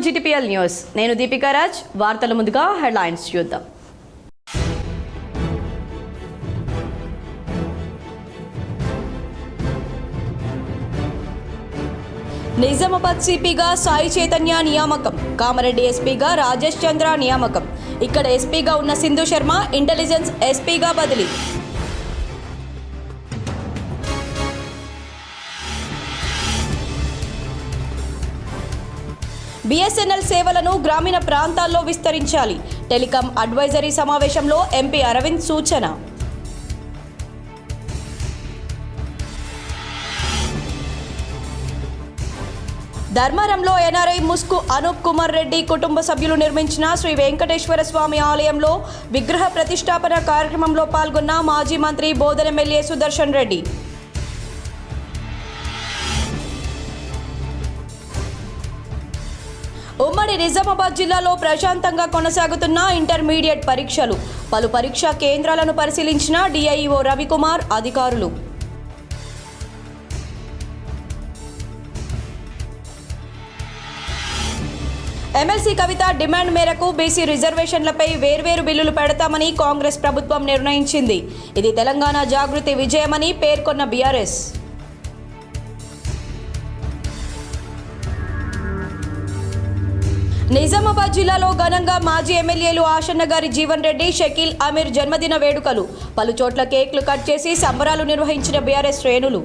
GTPL news. నేను దీపికా రాజ్. వార్తల ముందుగా హెడ్లైన్స్ చూద్దాం. నిజామాబాద్ సిపిగా సాయి చైతన్య నియామకం. కామారెడ్డి ఎస్పీగా రాజేష్ చంద్ర నియామకం. ఇక్కడ ఎస్పీగా ఉన్న సింధు శర్మ ఇంటెలిజెన్స్ ఎస్పీగా బదిలీ. బిఎస్ఎన్ఎల్ సేవలను గ్రామీణ ప్రాంతాల్లో విస్తరించాలి. టెలికాం అడ్వైజరీ సమావేశంలో ఎంపీ అరవింద్ సూచన. ధర్మారంలో ఎన్ఆర్ఐ ముస్కు అనూప్ కుమార్ రెడ్డి కుటుంబ సభ్యులు నిర్మించిన శ్రీ వెంకటేశ్వర స్వామి ఆలయంలో విగ్రహ ప్రతిష్టాపన కార్యక్రమంలో పాల్గొన్న మాజీ మంత్రి బోధన ఎమ్మెల్యే సుదర్శన్ రెడ్డి. ఉమ్మడి నిజామాబాద్ జిల్లాలో ప్రశాంతంగా కొనసాగుతున్న ఇంటర్మీడియట్ పరీక్షలు. పలు పరీక్షా కేంద్రాలను పరిశీలించిన డిఐఓ రవికుమార్ అధికారులు. ఎమ్మెల్సీ కవిత డిమాండ్ మేరకు బీసీ రిజర్వేషన్లపై వేర్వేరు బిల్లులు పెడతామని కాంగ్రెస్ ప్రభుత్వం నిర్ణయించింది. ఇది తెలంగాణ జాగృతి విజయమని పేర్కొన్న బీఆర్ఎస్. నిజామాబాద్ జిల్లాలో ఘనంగా మాజీ ఎమ్మెల్యేలు ఆషన్న గారి జీవన్ రెడ్డి, షకీల్ అమీర్ జన్మదిన వేడుకలు. పలు చోట్ల కేక్లు కట్ చేసి సంబరాలు నిర్వహించిన బీఆర్ఎస్ శ్రేణులు.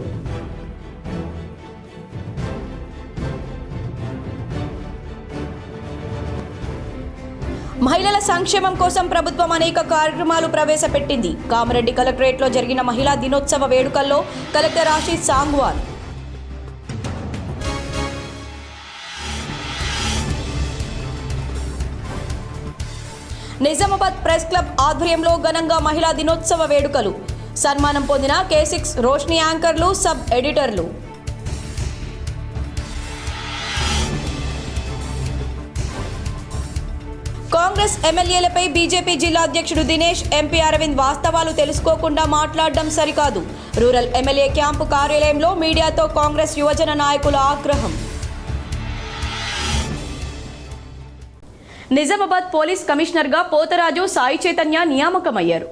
మహిళల సంక్షేమం కోసం ప్రభుత్వం అనేక కార్యక్రమాలు ప్రవేశపెట్టింది. కామారెడ్డి కలెక్టరేట్లో జరిగిన మహిళా దినోత్సవ వేడుకల్లో collector Ashish Sangwan. Nizamabad press club ఆధ్వర్యంలో ఘనంగా మహిళా దినోత్సవ వేడుకలు. సన్మానం పొందిన K6 రోష్ని యాంకర్లు, సబ్ ఎడిటర్లు. కాంగ్రెస్ ఎమ్మెల్యేలపై బీజేపీ జిల్లా అధ్యక్షుడు దినేష్, ఎంపీ అరవింద్ వాస్తవాలు తెలుసుకోకుండా మాట్లాడడం సరికాదు. రూరల్ ఎమ్మెల్యే క్యాంపు కార్యాలయంలో మీడియాతో కాంగ్రెస్ యువజన నాయకుల ఆగ్రహం. నిజామాబాద్ పోలీస్ కమిషనర్గా పోతరాజు సాయి చైతన్య నియామకమయ్యారు.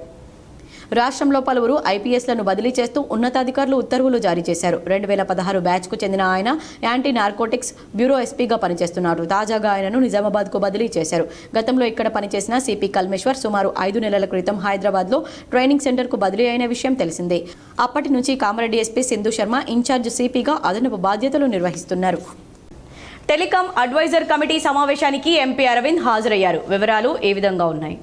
రాష్ట్రంలో పలువురు ఐపీఎస్లను బదిలీ చేస్తూ ఉన్నతాధికారులు ఉత్తర్వులు జారీ చేశారు. 2016 బ్యాచ్కు చెందిన ఆయన యాంటీ నార్కోటిక్స్ బ్యూరో ఎస్పీగా పనిచేస్తున్నారు. తాజాగా ఆయనను నిజామాబాద్కు బదిలీ చేశారు. గతంలో ఇక్కడ పనిచేసిన సిపి కల్మేశ్వర్ సుమారు 5 నెలల క్రితం హైదరాబాద్లో ట్రైనింగ్ సెంటర్కు బదిలీ అయిన విషయం తెలిసిందే. అప్పటి నుంచి కామారెడ్డి ఎస్పీ సింధు శర్మ ఇన్ఛార్జ్ సిపిగా అదనపు బాధ్యతలు నిర్వహిస్తున్నారు. టెలికాం అడ్వైజర్ కమిటీ సమావేశానికి ఎంపీ అరవింద్ హాజరయ్యారు. వివరాలు ఏ విధంగా ఉన్నాయి?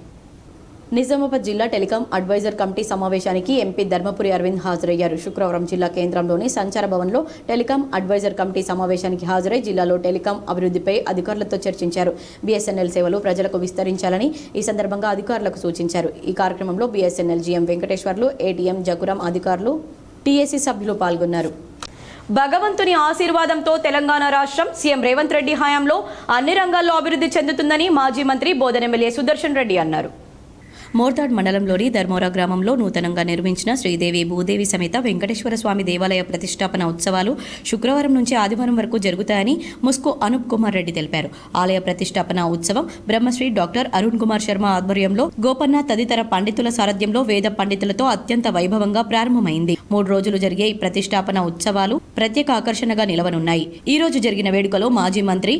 నిజామాబాద్ జిల్లా టెలికాం అడ్వైజర్ కమిటీ సమావేశానికి ఎంపీ ధర్మపురి అరవింద్ హాజరయ్యారు. శుక్రవారం జిల్లా కేంద్రంలోని సంచార భవన్లో టెలికాం అడ్వైజర్ కమిటీ సమావేశానికి హాజరై జిల్లాలో టెలికాం అభివృద్ధిపై అధికారులతో చర్చించారు. బిఎస్ఎన్ఎల్ సేవలు ప్రజలకు విస్తరించాలని ఈ సందర్భంగా అధికారులకు సూచించారు. ఈ కార్యక్రమంలో బిఎస్ఎన్ఎల్ జీఎం వెంకటేశ్వర్లు, ఏటీఎం జగురాం అధికారులు, టీఏసీ సభ్యులు పాల్గొన్నారు. భగవంతుని ఆశీర్వాదంతో తెలంగాణ రాష్ట్రం సీఎం రేవంత్ రెడ్డి హయాంలో అన్ని రంగాల్లో అభివృద్ధి చెందుతుందని మాజీ మంత్రి బోధన ఎమ్మెల్యే సుదర్శన్ రెడ్డి అన్నారు. మోర్తాడ్ మండలంలోని ధర్మోరా గ్రామంలో నూతనంగా నిర్మించిన శ్రీదేవి భూదేవి సమేత వెంకటేశ్వర స్వామి దేవాలయ ప్రతిష్టాపన ఉత్సవాలు శుక్రవారం నుంచి ఆదివారం వరకు జరుగుతాయని ముస్కు అనూప్ కుమార్ రెడ్డి తెలిపారు. ఆలయ ప్రతిష్టాపన ఉత్సవం బ్రహ్మశ్రీ డాక్టర్ అరుణ్ కుమార్ శర్మ ఆధ్వర్యంలో గోపన్న తదితర పండితుల సారథ్యంలో వేద పండితులతో అత్యంత వైభవంగా ప్రారంభమైంది. 3 రోజులు జరిగే ఈ ప్రతిష్టాపన ఉత్సవాలు ప్రత్యేక ఆకర్షణగా నిలవనున్నాయి. ఈ రోజు జరిగిన వేడుకలో మాజీ మంత్రి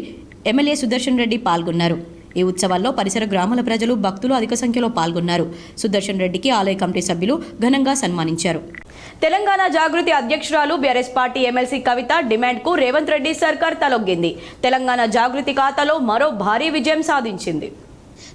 ఎమ్మెల్యే సుదర్శన్ రెడ్డి పాల్గొన్నారు. ఈ ఉత్సవాల్లో పరిసర గ్రామాల ప్రజలు, భక్తులు అధిక సంఖ్యలో పాల్గొన్నారు. సుదర్శన్ రెడ్డికి ఆలయ కమిటీ సభ్యులు ఘనంగా సన్మానించారు. తెలంగాణ జాగృతి అధ్యక్షురాలు బీఆర్ఎస్ పార్టీ ఎమ్మెల్సీ కవిత డిమాండ్కు రేవంత్ రెడ్డి సర్కార్ తలొగ్గింది. తెలంగాణ జాగృతి ఖాతాలో మరో భారీ విజయం సాధించింది.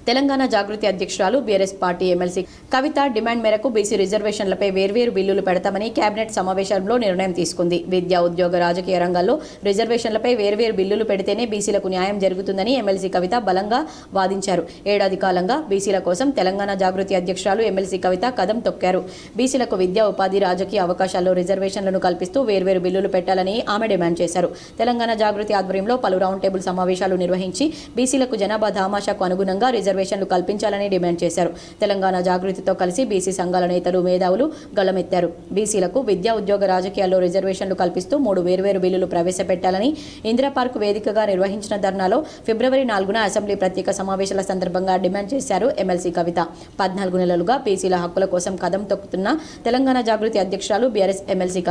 తెలంగాణ జాగృతి అధ్యక్షురాలు బీఆర్ఎస్ పార్టీ ఎమ్మెల్సీ కవిత డిమాండ్ మేరకు బీసీ రిజర్వేషన్లపై వేర్వేరు బిల్లులు పెడతామని కేబినెట్ సమావేశంలో నిర్ణయం తీసుకుంది. విద్యా, ఉద్యోగ, రాజకీయ రంగాల్లో రిజర్వేషన్లపై వేర్వేరు బిల్లులు పెడితేనే బీసీలకు న్యాయం జరుగుతుందని ఎమ్మెల్సీ కవిత బలంగా వాదించారు. ఏడాది కాలంగా బీసీల కోసం తెలంగాణ జాగృతి అధ్యక్షురాలు ఎమ్మెల్సీ కవిత కదం తొక్కారు. బీసీలకు విద్యా, ఉపాధి, రాజకీయ అవకాశాల్లో రిజర్వేషన్లను కల్పిస్తూ వేర్వేరు బిల్లులు పెట్టాలని ఆమె డిమాండ్ చేశారు. తెలంగాణ జాగృతి ఆధ్వర్యంలో పలు రౌండ్ టేబుల్ సమావేశాలు నిర్వహించి బీసీలకు జనాభా దామాషాకు అనుగుణంగా రిజర్వేషన్లు కల్పించాలని డిమాండ్ చేశారు. తెలంగాణ జాగృతితో కలిసి బీసీ సంఘాల నేతలు మేధావులు గళమెత్తారు. బీసీలకు విద్యా ఉద్యోగ రాజకీయాల్లో రిజర్వేషన్లు కల్పిస్తూ 3 వేర్వేరు బిల్లులు ప్రవేశపెట్టాలని ఇందిరా పార్క్ వేదికగా నిర్వహించిన ధర్నాలో ఫిబ్రవరి 4న అసెంబ్లీ ప్రత్యేక సమావేశాల సందర్భంగా డిమాండ్ చేశారు ఎమ్మెల్సీ కవిత. 14 నెలలుగా బీసీల హక్కుల కోసం కదం తొక్కుతున్న తెలంగాణ జాగృతి అధ్యక్షురాలు బీఆర్ఎస్ ఎమ్మెల్సీ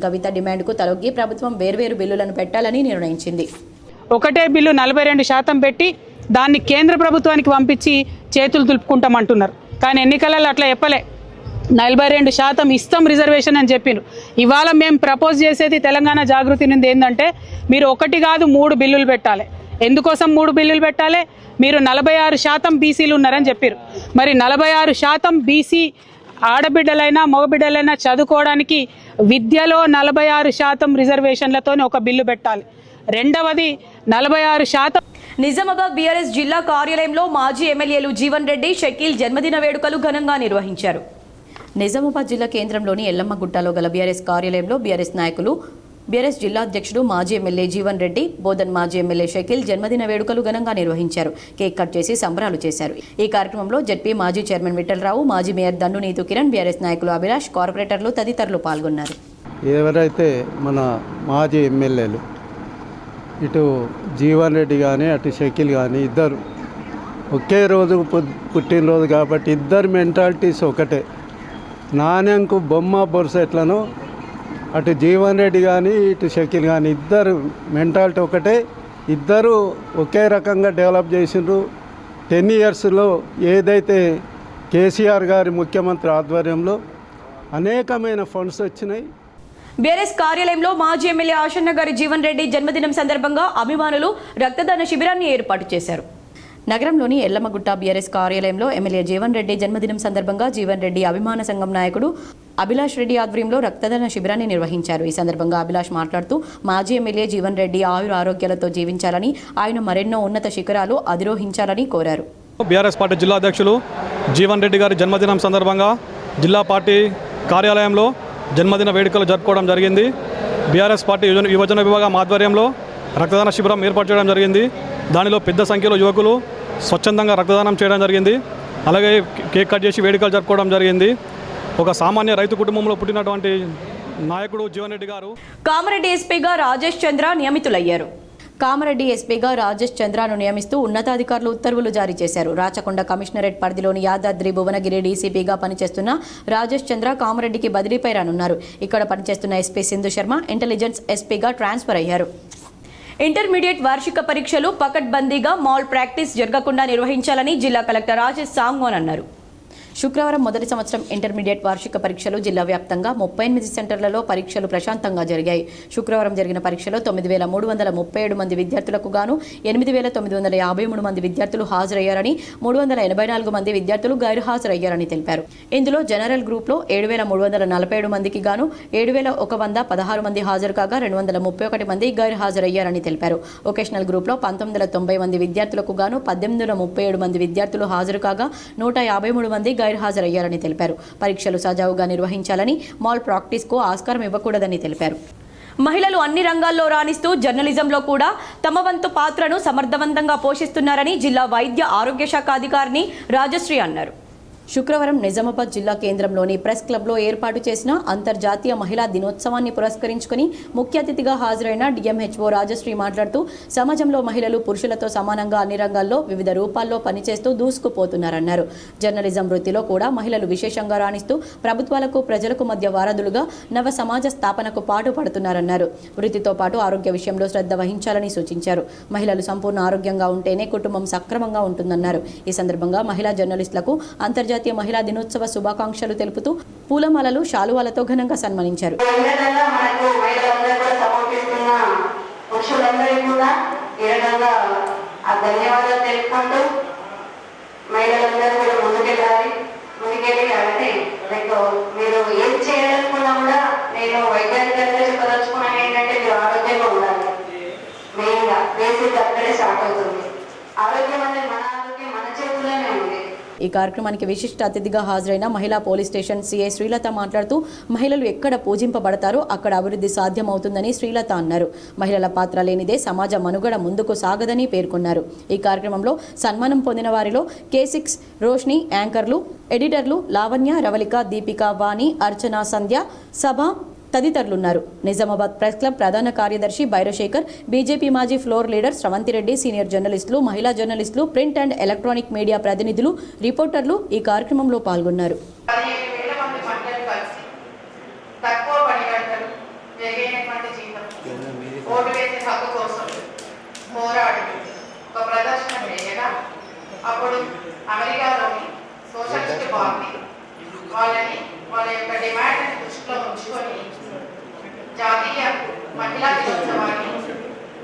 కవిత డిమాండ్కు తలొగ్గి ప్రభుత్వం వేర్వేరు బిల్లులను పెట్టాలని నిర్ణయించింది. ఒకటే బిల్లు 42% పెట్టి దాన్ని కేంద్ర ప్రభుత్వానికి పంపించి చేతులు దులుపుకుంటామంటున్నారు. కానీ ఎన్నికలలో అట్లా చెప్పలే. 42% ఇస్తాం రిజర్వేషన్ అని చెప్పిను. ఇవాళ మేము ప్రపోజ్ చేసేది తెలంగాణ జాగృతి నుండి ఏంటంటే మీరు 1 కాదు 3 బిల్లులు పెట్టాలి. ఎందుకోసం 3 బిల్లులు పెట్టాలి? మీరు 46% బీసీలు ఉన్నారని చెప్పారు. మరి 46% బీసీ ఆడబిడ్డలైనా మగబిడ్డలైనా చదువుకోవడానికి విద్యలో 46% రిజర్వేషన్లతో ఒక బిల్లు పెట్టాలి. రెండవది 46%. నిజామాబాద్ బీఆర్ఎస్ జిల్లా కార్యాలయంలో మాజీ ఎమ్మెల్యేలు జీవన్ రెడ్డి, షకీల్ జన్మదిన వేడుకలు ఘనంగా నిర్వహించారు. నిజామాబాద్ జిల్లా కేంద్రంలోని ఎల్లమ్మగుట్టలో గల బీఆర్ఎస్ కార్యాలయంలో బీఆర్ఎస్ నాయకులు, బీఆర్ఎస్ జిల్లా అధ్యక్షుడు మాజీ ఎమ్మెల్యే జీవన్ రెడ్డి, బోధన్ మాజీ ఎమ్మెల్యే షకీల్ జన్మదిన వేడుకలు ఘనంగా నిర్వహించారు. కేక్ కట్ చేసి సంబరాలు చేశారు. ఈ కార్యక్రమంలో జడ్పీ మాజీ చైర్మన్ విఠలరావు, మాజీ మేయర్ దండు నీతు కిరణ్, బీఆర్ఎస్ నాయకులు అభిలాష్, కార్పొరేటర్లు తదితరులు పాల్గొన్నారు. ఎవరైతే మన మాజీ ఎమ్మెల్యేలు ఇటు జీవన్ రెడ్డి కానీ అటు షకీల్ కానీ ఇద్దరు ఒకే రోజు పుట్టినరోజు కాబట్టి ఇద్దరు మెంటాలిటీస్ ఒకటే. నాణ్యంకు బొమ్మ బొరుస ఎట్లనో అటు జీవన్ రెడ్డి కానీ ఇటు షకీల్ కానీ ఇద్దరు మెంటాలిటీ ఒకటే. ఇద్దరు ఒకే రకంగా డెవలప్ చేసిండ్రు. 10 ఇయర్స్లో ఏదైతే కేసీఆర్ గారి ముఖ్యమంత్రి ఆధ్వర్యంలో అనేకమైన ఫండ్స్ వచ్చినాయి. బీఆర్ఎస్ కార్యాలయంలో మాజీ ఎమ్మెల్యే ఆశన్న గారి జీవన్ రెడ్డి జన్మదినం సందర్భంగా అభిమానులు రక్తదాన శిబిరాన్ని ఏర్పాటు చేశారు. నగరంలోని ఎల్లమ్మగుట్ట బీఆర్ఎస్ కార్యాలయంలో ఎమ్మెల్యే జీవన్ రెడ్డి జన్మదినం సందర్భంగా జీవన్ రెడ్డి అభిమాన సంఘం నాయకుడు అభిలాష్ రెడ్డి ఆధ్వర్యంలో రక్తదాన శిబిరాన్ని నిర్వహించారు. ఈ సందర్భంగా అభిలాష్ మాట్లాడుతూ మాజీ ఎమ్మెల్యే జీవన్ రెడ్డి ఆయుర ఆరోగ్యాలతో జీవించాలని, ఆయన మరెన్నో ఉన్నత శిఖరాలు అధిరోహించాలని కోరారు. బీఆర్ఎస్ పార్టీ జిల్లా అధ్యక్షులు జీవన్ రెడ్డి గారి జన్మదినం సందర్భంగా జిల్లా పార్టీ కార్యాలయంలో జన్మదిన వేడుకలు జరుపుకోవడం జరిగింది. బీఆర్ఎస్ పార్టీ యువజన విభాగం ఆధ్వర్యంలో రక్తదాన శిబిరం ఏర్పాటు చేయడం జరిగింది. దానిలో పెద్ద సంఖ్యలో యువకులు స్వచ్ఛందంగా రక్తదానం చేయడం జరిగింది. అలాగే కేక్ కట్ చేసి వేడుకలు జరుపుకోవడం జరిగింది. ఒక సామాన్య రైతు కుటుంబంలో పుట్టినటువంటి నాయకుడు జీవన్ రెడ్డి గారు కామారెడ్డి ఎస్పీగా రాజేష్ చంద్ర నియమితులయ్యారు. కామారెడ్డి ఎస్పీగా రాజేష్ చంద్రను నియమిస్తూ ఉన్నతాధికారులు ఉత్తర్వులు జారీ చేశారు. రాచకొండ కమిషనరేట్ పరిధిలోని యాదాద్రి భువనగిరి డీసీపీగా పనిచేస్తున్న రాజేష్ చంద్ర కామారెడ్డికి బదిలీపై రానున్నారు. ఇక్కడ పనిచేస్తున్న ఎస్పీ సింధు శర్మ ఇంటెలిజెన్స్ ఎస్పీగా ట్రాన్స్ఫర్ అయ్యారు. ఇంటర్మీడియట్ వార్షిక పరీక్షలు పకడ్బందీగా మాల్ ప్రాక్టీస్ జరగకుండా నిర్వహించాలని జిల్లా కలెక్టర్ రాజేష్ సాంగ్వాన్ అన్నారు. శుక్రవారం మొదటి సంవత్సరం ఇంటర్మీడియట్ వార్షిక పరీక్షలు జిల్లా వ్యాప్తంగా 38 సెంటర్లలో పరీక్షలు ప్రశాంతంగా జరిగాయి. శుక్రవారం జరిగిన పరీక్షలో 9337 మంది విద్యార్థులకు గాను 8953 మంది విద్యార్థులు హాజరయ్యారని, 384 మంది విద్యార్థులు గైర్హాజరయ్యారని తెలిపారు. ఇందులో జనరల్ గ్రూప్లో 7347 మందికి గాను 7116 మంది హాజరు కాగా 231 మంది గైర్హాజరయ్యారని తెలిపారు. వొకేషనల్ గ్రూప్లో 1990 మంది విద్యార్థులకు గాను 1837 మంది విద్యార్థులు హాజరు కాగా 153 మంది గైర్హాజరయ్యారని తెలిపారు. పరీక్షలు సజావుగా నిర్వహించాలని, మాల్ ప్రాక్టీస్కు ఆస్కారం ఇవ్వకూడదని తెలిపారు. మహిళలు అన్ని రంగాల్లో రాణిస్తూ జర్నలిజంలో కూడా తమ వంతు పాత్రను సమర్థవంతంగా పోషిస్తున్నారని జిల్లా వైద్య ఆరోగ్య శాఖ అధికారిని రాజశ్రీ అన్నారు. శుక్రవారం నిజామాబాద్ జిల్లా కేంద్రంలోని ప్రెస్ క్లబ్లో ఏర్పాటు చేసిన అంతర్జాతీయ మహిళా దినోత్సవాన్ని పురస్కరించుకుని ముఖ్య అతిథిగా హాజరైన డిఎంహెచ్ఓ రాజశ్రీ మాట్లాడుతూ సమాజంలో మహిళలు పురుషులతో సమానంగా అన్ని రంగాల్లో వివిధ రూపాల్లో పనిచేస్తూ దూసుకుపోతున్నారన్నారు. జర్నలిజం వృత్తిలో కూడా మహిళలు విశేషంగా రాణిస్తూ ప్రభుత్వాలకు ప్రజలకు మధ్య వారధులుగా నవ సమాజ స్థాపనకు పాటుపడుతున్నారన్నారు. వృత్తితో పాటు ఆరోగ్య విషయంలో శ్రద్ధ వహించాలని సూచించారు. మహిళలు సంపూర్ణ ఆరోగ్యంగా ఉంటేనే కుటుంబం సక్రమంగా ఉంటుందన్నారు. ఈ సందర్భంగా మహిళా జర్నలిస్టులకు అంతర్జాతీయ మహిళా దినోత్సవ శుభాకాంక్షలు తెలుపుతూ పూలమాలలు, శాలువాలతో ఘనంగా సన్మానించారు. మీరు ఏం చేయాలనుకున్నా కూడా నేను వైద్యాధికారిగా చెప్పదలుచుకున్నాను ఏంటంటే మీరు ఆరోగ్యంగా ఉండాలి. మెయిన్గా బేసిక్ అక్కడే స్టార్ట్ అవుతుంది. ఆరోగ్యం అనేది మన ఆరోగ్యం మన చేతుల్లోనే ఉంది. ఈ కార్యక్రమానికి విశిష్ట అతిథిగా హాజరైన మహిళా పోలీస్ స్టేషన్ సిఐ శ్రీలత మాట్లాడుతూ మహిళలు ఎక్కడ పూజింపబడతారో అక్కడ అభివృద్ధి సాధ్యమవుతుందని శ్రీలత అన్నారు. మహిళల పాత్ర లేనిదే సమాజ మనుగడ ముందుకు సాగదని పేర్కొన్నారు. ఈ కార్యక్రమంలో సన్మానం పొందిన వారిలో K6 రోష్ని, యాంకర్లు, ఎడిటర్లు లావణ్య, రవళిక, దీపిక, వాణి, అర్చన, సంధ్య, సభ తదితరులున్నారు. నిజామాబాద్ ప్రెస్ క్లబ్ ప్రధాన కార్యదర్శి బైరశేఖర్, బీజేపీ మాజీ ఫ్లోర్ లీడర్ స్రవంతిరెడ్డి, సీనియర్ జర్నలిస్టులు, మహిళా జర్నలిస్టులు, ప్రింట్ అండ్ ఎలక్ట్రానిక్ మీడియా ప్రతినిధులు, రిపోర్టర్లు ఈ కార్యక్రమంలో పాల్గొన్నారు. వాళ్ళ యొక్క డిమాండ్ని దృష్టిలో ఉంచుకొని జాతీయ మహిళా దినోత్సవాన్ని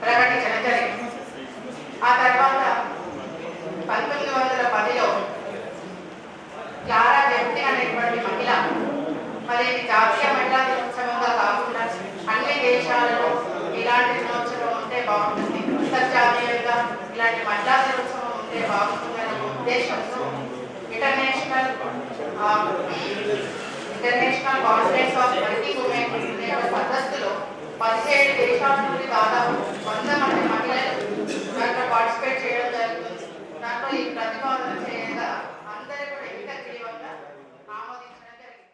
ప్రకటించడం జరిగింది. ఆ తర్వాత 1910లో క్లారా జెఫ్టీ అనేటువంటి మహిళ మరి జాతీయ మహిళా దినోత్సవంగా కాకుండా అన్ని దేశాలలో ఇలాంటి దినోత్సవం ఉంటే బాగుంటుంది, అంతర్జాతీయంగా ఇలాంటి మహిళా దినోత్సవం ఉంటే బాగుంటుందనే ఉద్దేశంతో international conference of working women అనే సదస్సులో 17 దేశాల నుండి దాదాపు 100 మంది మహిళలు దాంట్లో పార్టిసిపేట్ చేయడం జరుగుతుంది. దాంట్లో ఈ ప్రతిపాదన చేయగా అందరూ కూడా ఏకగ్రీవంగా ఆమోదించడం జరిగింది.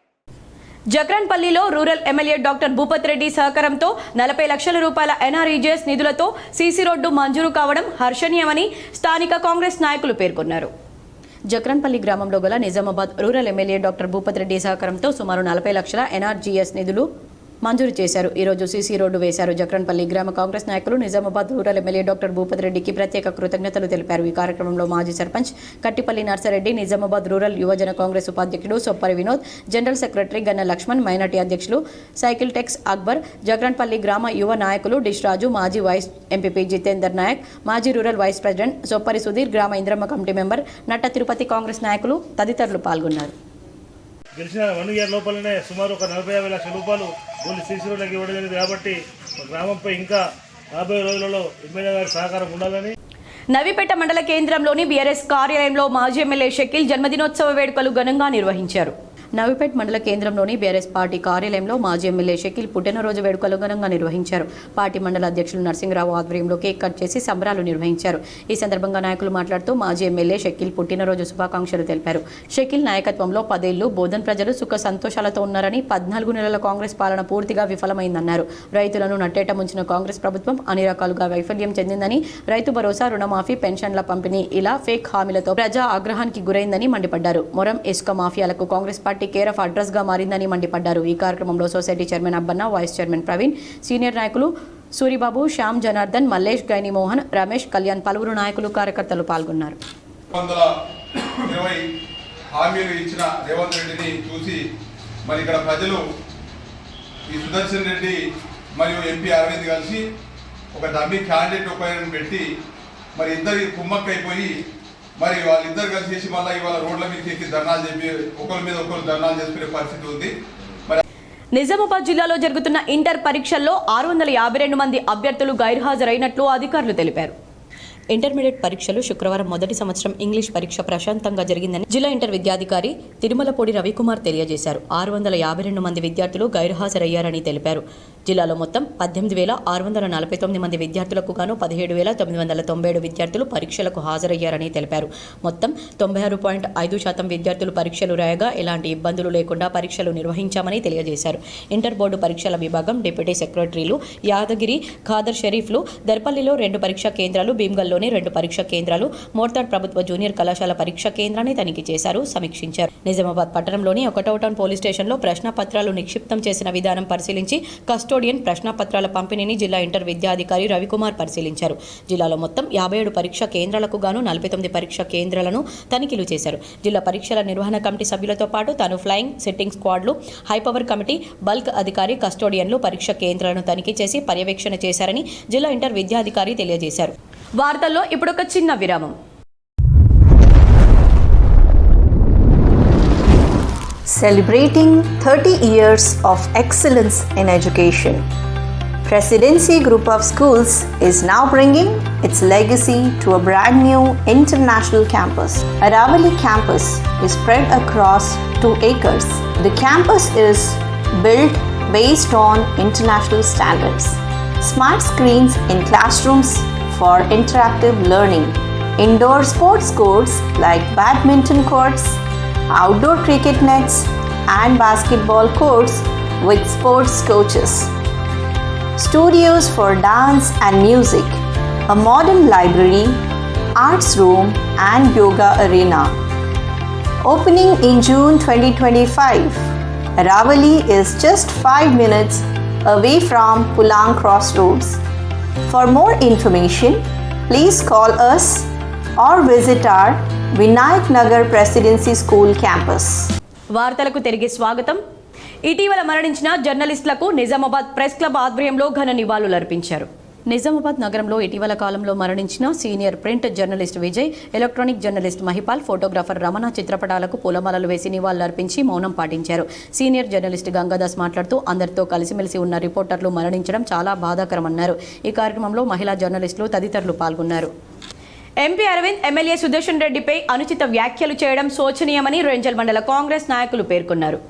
జక్రన్పల్లిలో rural MLA doctor Bhupath Reddy సహకారంతో 40 లక్షల రూపాయల NREGS నిధులతో సీసీ రోడ్డు మంజూరు కావడం హర్షణీయమని స్థానిక కాంగ్రెస్ నాయకులు పేర్కొన్నారు. జక్రన్పల్లి గ్రామంలో గల Nizamabad rural MLA doctor Bhupath Reddy సహకారంతో సుమారు 40 లక్షల NRGS నిధులు మంజూరు చేశారు. ఈరోజు సీసీ రోడ్డు వేశారు. జక్రన్పల్లి గ్రామ కాంగ్రెస్ నాయకులు Nizamabad rural MLA doctor Bhupath రెడ్డికి ప్రత్యేక కృతజ్ఞతలు తెలిపారు. ఈ కార్యక్రమంలో మాజీ సర్పంచ్ కట్టిపల్లి నర్సారెడ్డి, నిజామాబాద్ రూరల్ యువజన కాంగ్రెస్ ఉపాధ్యక్షుడు Soppari Vinod, general secretary Ganna Laxman, minority అధ్యక్షులు సైకిల్ టెక్స్ అక్బర్, జక్రన్పల్లి గ్రామ యువ నాయకులు డిష్ రాజు, మాజీ వైస్ ఎంపీపీ జితేందర్ నాయక్, మాజీ రూరల్ వైస్ ప్రెసిడెంట్ సొప్పరి సుధీర్, గ్రామ ఇంద్రమ్మ కమిటీ మెంబర్ నట్ట తిరుపతి కాంగ్రెస్ నాయకులు తదితరులు పాల్గొన్నారు. గెలిచిన 1 ఇయర్ లోపలనే సుమారు ఒక 40-50 లక్షల రూపాయలు ఓన్లీ సీసీ రోడ్లకి ఇవ్వడం జరిగింది. కాబట్టి గ్రామంపై ఇంకా 40 రోజులలో ఎమ్మెల్యే గారి సహకారం ఉండాలని. నవీపేట మండల కేంద్రంలోని బీఆర్ఎస్ కార్యాలయంలో మాజీ ఎమ్మెల్యే షకీల్ జన్మదినోత్సవ వేడుకలు ఘనంగా నిర్వహించారు. నవీపేట్ మండల కేంద్రంలోని బీఆర్ఎస్ పార్టీ కార్యాలయంలో మాజీ ఎమ్మెల్యే షకీల్ పుట్టినరోజు వేడుకలు ఘనంగా నిర్వహించారు. పార్టీ మండల అధ్యక్షులు నరసింహరావు ఆధ్వర్యంలో కేక్ కట్ చేసి సంబరాలు నిర్వహించారు. ఈ సందర్భంగా నాయకులు మాట్లాడుతూ మాజీ ఎమ్మెల్యే షకీల్ పుట్టినరోజు శుభాకాంక్షలు తెలిపారు. షకీల్ నాయకత్వంలో 10 ఏళ్లు బోధన్ ప్రజలు సుఖ సంతోషాలతో ఉన్నారని, 14 నెలల కాంగ్రెస్ పాలన పూర్తిగా విఫలమైందన్నారు. రైతులను నట్టేట ముంచిన కాంగ్రెస్ ప్రభుత్వం అన్ని రకాలుగా వైఫల్యం చెందిందని, రైతు భరోసా, రుణమాఫీ, పెన్షన్ల పంపిణీ ఇలా ఫేక్ హామీలతో ప్రజా ఆగ్రహానికి గురైందని మండిపడ్డారు. మొరం ఇసుక మాఫియాలకు Congress party care of address గా మారిందని మండిపడ్డారు. ఈ కార్యక్రమంలో society chairman Abbanna, vice chairman Praveen, senior నాయకులు సూరిబాబు, శ్యామ్ జనార్దన్, మల్లేష్, గైని మోహన్, రమేష్, కళ్యాణ్, పలువురు నాయకులు కార్యకర్తలు పాల్గొన్నారు. 120 హామీలు ఇచ్చిన రేవంత్ రెడ్డిని చూసి మరి ఇక్కడ ప్రజలు ఈ సుదర్శన్ రెడ్డి మరియు ఎంపీ అరవింద్ కలిసి ఒక డమ్మీ క్యాండిడేట్ ఉపయోగం పెట్టి మరి ఇద్దరి కుమ్మక్కైపోయి మరి వాళ్ళిద్దరు కలిసి చేసి మళ్ళీ ఇవాళ రోడ్ల మీద ఎక్కి ధర్నాలు చెప్పి ఒకరి మీద ఒకరు ధర్నాలు చేసుకునే పరిస్థితి ఉంది. నిజామాబాద్ జిల్లాలో జరుగుతున్న ఇంటర్ పరీక్షల్లో 652 మంది అభ్యర్థులు గైర్హాజరైనట్లు అధికారులు తెలిపారు. ఇంటర్మీడియట్ పరీక్షలు శుక్రవారం మొదటి సంవత్సరం ఇంగ్లీష్ పరీక్ష ప్రశాంతంగా జరిగిందని జిల్లా ఇంటర్ విద్యాధికారి తిరుమలపూడి రవికుమార్ తెలియజేశారు. 652 మంది విద్యార్థులు గైర్హాజరయ్యారని తెలిపారు. జిల్లాలో మొత్తం 18,649 మంది విద్యార్థులకు గాను 17,997 విద్యార్థులు పరీక్షలకు హాజరయ్యారని తెలిపారు. మొత్తం 96.5% విద్యార్థులు పరీక్షలు రాయగా ఎలాంటి ఇబ్బందులు లేకుండా పరీక్షలు నిర్వహించామని తెలియజేశారు. ఇంటర్ బోర్డు పరీక్షల విభాగం డిప్యూటీ సెక్రటరీలు యాదగిరి, ఖాదర్ షరీఫ్లు దర్పల్లిలో 2 పరీక్షా కేంద్రాలు, భీమ్గల్లోని 2 పరీక్షా కేంద్రాలు, మోర్తాడ్ ప్రభుత్వ జూనియర్ కళాశాల పరీక్షా కేంద్రాన్ని తనిఖీ చేశారు, సమీక్షించారు. నిజామాబాద్ పట్టణంలోని 1వ టౌన్ పోలీస్ స్టేషన్లో ప్రశ్నపత్రాలు నిక్షిప్తం చేసిన విధానం పరిశీలించి కస్టోడియన్ ప్రశ్నపత్రాల పంపిణీని జిల్లా ఇంటర్ విద్యాధికారి రవికుమార్ పరిశీలించారు. జిల్లాలో మొత్తం 57 పరీక్షా కేంద్రాలకు గాను 49 పరీక్షా కేంద్రాలను తనిఖీలు చేశారు. జిల్లా పరీక్షల నిర్వహణ కమిటీ సభ్యులతో పాటు తాను ఫ్లయింగ్ సిట్టింగ్ స్క్వాడ్లు, హైపవర్ కమిటీ, బల్క్ అధికారి, కస్టోడియన్లు పరీక్షా కేంద్రాలను తనిఖీ చేసి పర్యవేక్షణ చేశారని జిల్లా ఇంటర్ విద్యాధికారి తెలియజేశారు. వార్తల్లో ఇప్పుడు ఒక చిన్న విరామం. Celebrating 30 years of excellence in education. Presidency Group of Schools is now bringing its legacy to a brand new international campus. Aravali campus is spread across 2 acres. The campus is built based on international standards. Smart screens in classrooms for interactive learning. Indoor sports courts like badminton courts, outdoor cricket nets, and basketball courts with sports coaches. Studios for dance and music, a modern library, arts room, and yoga arena. Opening in June 2025, Aravali is just 5 minutes away from Pulang Crossroads. For more information, please call us or visit our Vinayak Nagar Presidency School campus. వార్తలకు తిరిగి స్వాగతం. ఇటీవల మరణించిన జర్నలిస్టులకు Nizamabad press club ఆధ్వర్యంలో ఘన నివాళులర్పించారు. నిజామాబాద్ నగరంలో ఇటీవల కాలంలో మరణించిన senior print journalist Vijay, electronic journalist Mahipal, photographer Ramana చిత్రపటాలకు పూలమాలలు వేసి నివాళులర్పించి మౌనం పాటించారు. సీనియర్ జర్నలిస్ట్ గంగాదాస్ మాట్లాడుతూ అందరితో కలిసిమెలిసి ఉన్న రిపోర్టర్లు మరణించడం చాలా బాధాకరమన్నారు. ఈ కార్యక్రమంలో మహిళా జర్నలిస్టులు తదితరులు పాల్గొన్నారు. ఎంపీ అరవింద్ ఎమ్మెల్యే సుదర్శన్ రెడ్డిపై అనుచిత వ్యాఖ్యలు చేయడం శోచనీయమని రెంజల్ మండల కాంగ్రెస్ నాయకులు పేర్కొన్నారు.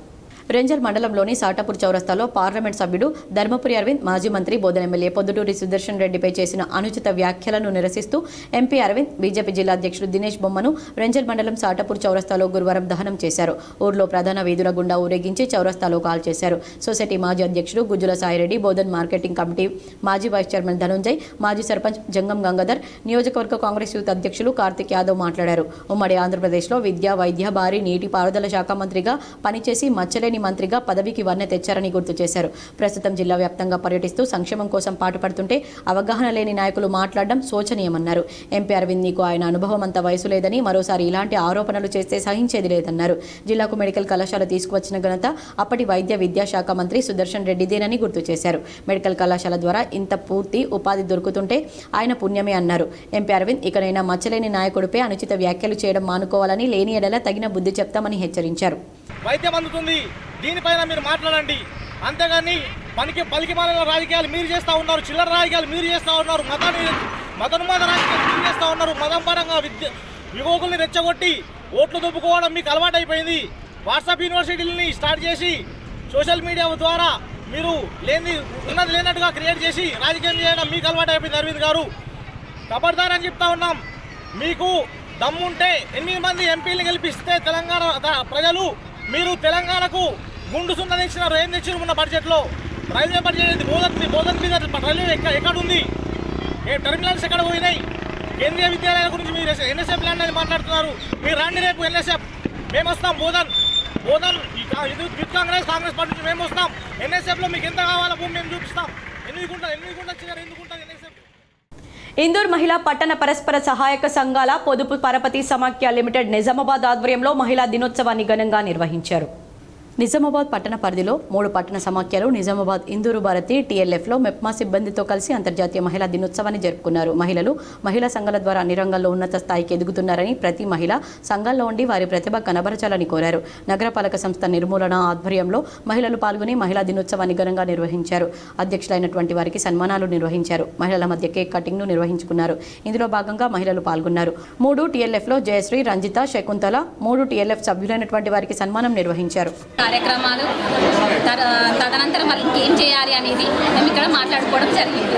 రెంజల్ మండలంలోని సాటాపూర్ చౌరస్తాలో పార్లమెంట్ సభ్యుడు ధర్మపురి అరవింద్, మాజీ మంత్రి బోధన ఎమ్మెల్యే పొద్దుటూరి సుదర్శన్ రెడ్డిపై చేసిన అనుచిత వ్యాఖ్యలను నిరసిస్తూ ఎంపీ అరవింద్ బీజేపీ జిల్లా అధ్యక్షుడు దినేష్ బొమ్మను రెంజల్ మండలం సాటాపూర్ చౌరస్తాలో గురువారం దహనం చేశారు. ఊర్లో ప్రధాన వీధుల గుండా ఊరేగించి చౌరస్తాలో కాల్ చేశారు. సొసైటీ మాజీ అధ్యక్షుడు గుజ్జుల సాయిరెడ్డి, బోధన్ మార్కెటింగ్ కమిటీ మాజీ వైస్ చైర్మన్ ధనుంజయ్, మాజీ సర్పంచ్ జంగం గంగాధర్, నియోజకవర్గ కాంగ్రెస్ యూత్ అధ్యక్షులు కార్తిక్ యాదవ్ మాట్లాడారు. ఉమ్మడి ఆంధ్రప్రదేశ్లో విద్య, వైద్య, భారీ నీటి పారుదల శాఖ మంత్రిగా పనిచేసి మచ్చలేని మంత్రిగా పదవికి వన్నె తెచ్చారని గుర్తు చేశారు. ప్రస్తుతం జిల్లా వ్యాప్తంగా పర్యటిస్తూ సంక్షేమం కోసం పాటుపడుతుంటే అవగాహన లేని నాయకులు మాట్లాడడం శోచనీయమన్నారు. ఎంపీ అరవింద్ నీకు ఆయన అనుభవం అంత వయసు లేదని, మరోసారి ఇలాంటి ఆరోపణలు చేస్తే సహించేది లేదన్నారు. జిల్లాకు మెడికల్ కళాశాల తీసుకువచ్చిన ఘనత అప్పటి వైద్య విద్యాశాఖ మంత్రి సుదర్శన్ రెడ్డిదేనని గుర్తు చేశారు. మెడికల్ కళాశాల ద్వారా ఇంత పూర్తి ఉపాధి దొరుకుతుంటే ఆయన పుణ్యమే అన్నారు. ఎంపీ అరవింద్ ఇకనైనా మచ్చలేని నాయకుడిపై అనుచిత వ్యాఖ్యలు చేయడం మానుకోవాలని, లేని ఎడల తగిన బుద్ధి చెప్తామని హెచ్చరించారు. వైద్యం అందుతుంది, దీనిపైన మీరు మాట్లాడండి. అంతేగాని పలికి మాలిన రాజకీయాలు మీరు చేస్తూ ఉన్నారు, చిల్లర రాజకీయాలు మీరు చేస్తూ ఉన్నారు, మతోన్మాద రాజకీయాలు మీరు చేస్తూ ఉన్నారు. మతం పరంగా యువకుల్ని రెచ్చగొట్టి ఓట్లు దొబ్బుకోవడం మీకు అలవాటైపోయింది. వాట్సాప్ యూనివర్సిటీలని స్టార్ట్ చేసి సోషల్ మీడియా ద్వారా మీరు ఉన్నది లేనట్టుగా క్రియేట్ చేసి రాజకీయం చేయడం మీకు అలవాటైపోయింది. అరవింద్ గారు ఖబర్దార్ అని చెప్తా ఉన్నాం. మీకు దమ్ముంటే 8 మంది ఎంపీలను గెలిపిస్తే తెలంగాణ ప్రజలు మీరు తెలంగాణకు గుండు సున్నా తెచ్చినారు. ఏం తెచ్చారు ఉన్న బడ్జెట్లో? రైల్వే బడ్జెట్ బోధన్ మీద రైల్వే ఎక్కడుంది? టెర్మినల్స్ ఎక్కడ పోయినాయి? కేంద్రీయ విద్యాలయాల గురించి మీరు ఎన్ఎస్ఎఫ్ ల్యాండ్ అని మాట్లాడుతున్నారు. మీరు రండి, రేపు ఎన్ఎస్ఎఫ్ మేము వస్తాం. బోధన్ యూత్ కాంగ్రెస్ పార్టీ నుంచి మేము వస్తాం. ఎన్ఎస్ఎఫ్లో మీకు ఎంత కావాలో భూమి మేము చూపిస్తాం. ఎందుకుంటారు ఎన్ఎస్ఎఫ్. ఇందూర్ మహిళా పట్టణ పరస్పర సహాయక సంఘాల పొదుపు పరపతి సమాఖ్య లిమిటెడ్ నిజామాబాద్ ఆధ్వర్యంలో మహిళా దినోత్సవాన్ని ఘనంగా నిర్వహించారు. నిజామాబాద్ పట్టణ పరిధిలో 3 పట్టణ సమాఖ్యలు నిజామాబాద్ ఇందూరు భారతి టీఎల్ఎఫ్లో మెప్మా సిబ్బందితో కలిసి అంతర్జాతీయ మహిళా దినోత్సవాన్ని జరుపుకున్నారు. మహిళలు మహిళా సంఘాల ద్వారా అన్ని రంగాల్లో ఉన్నత స్థాయికి ఎదుగుతున్నారని, ప్రతి మహిళ సంఘాల్లో ఉండి వారి ప్రతిభ కనబరచాలని కోరారు. నగరపాలక సంస్థ నిర్మూలన ఆధ్వర్యంలో మహిళలు పాల్గొని మహిళా దినోత్సవాన్ని ఘనంగా నిర్వహించారు. అధ్యక్షులైనటువంటి వారికి సన్మానాలు నిర్వహించారు. మహిళల మధ్య కేక్ కటింగ్ను నిర్వహించుకున్నారు. ఇందులో భాగంగా మహిళలు పాల్గొన్నారు. 3 టీఎల్ఎఫ్లో జయశ్రీ, రంజిత, శకుంతల, 3 టీఎల్ఎఫ్ సభ్యులైనటువంటి వారికి సన్మానం నిర్వహించారు. కార్యక్రమాలు తదనంతరం వాళ్ళు ఇంకేం చేయాలి అనేది మేము ఇక్కడ మాట్లాడుకోవడం జరిగింది.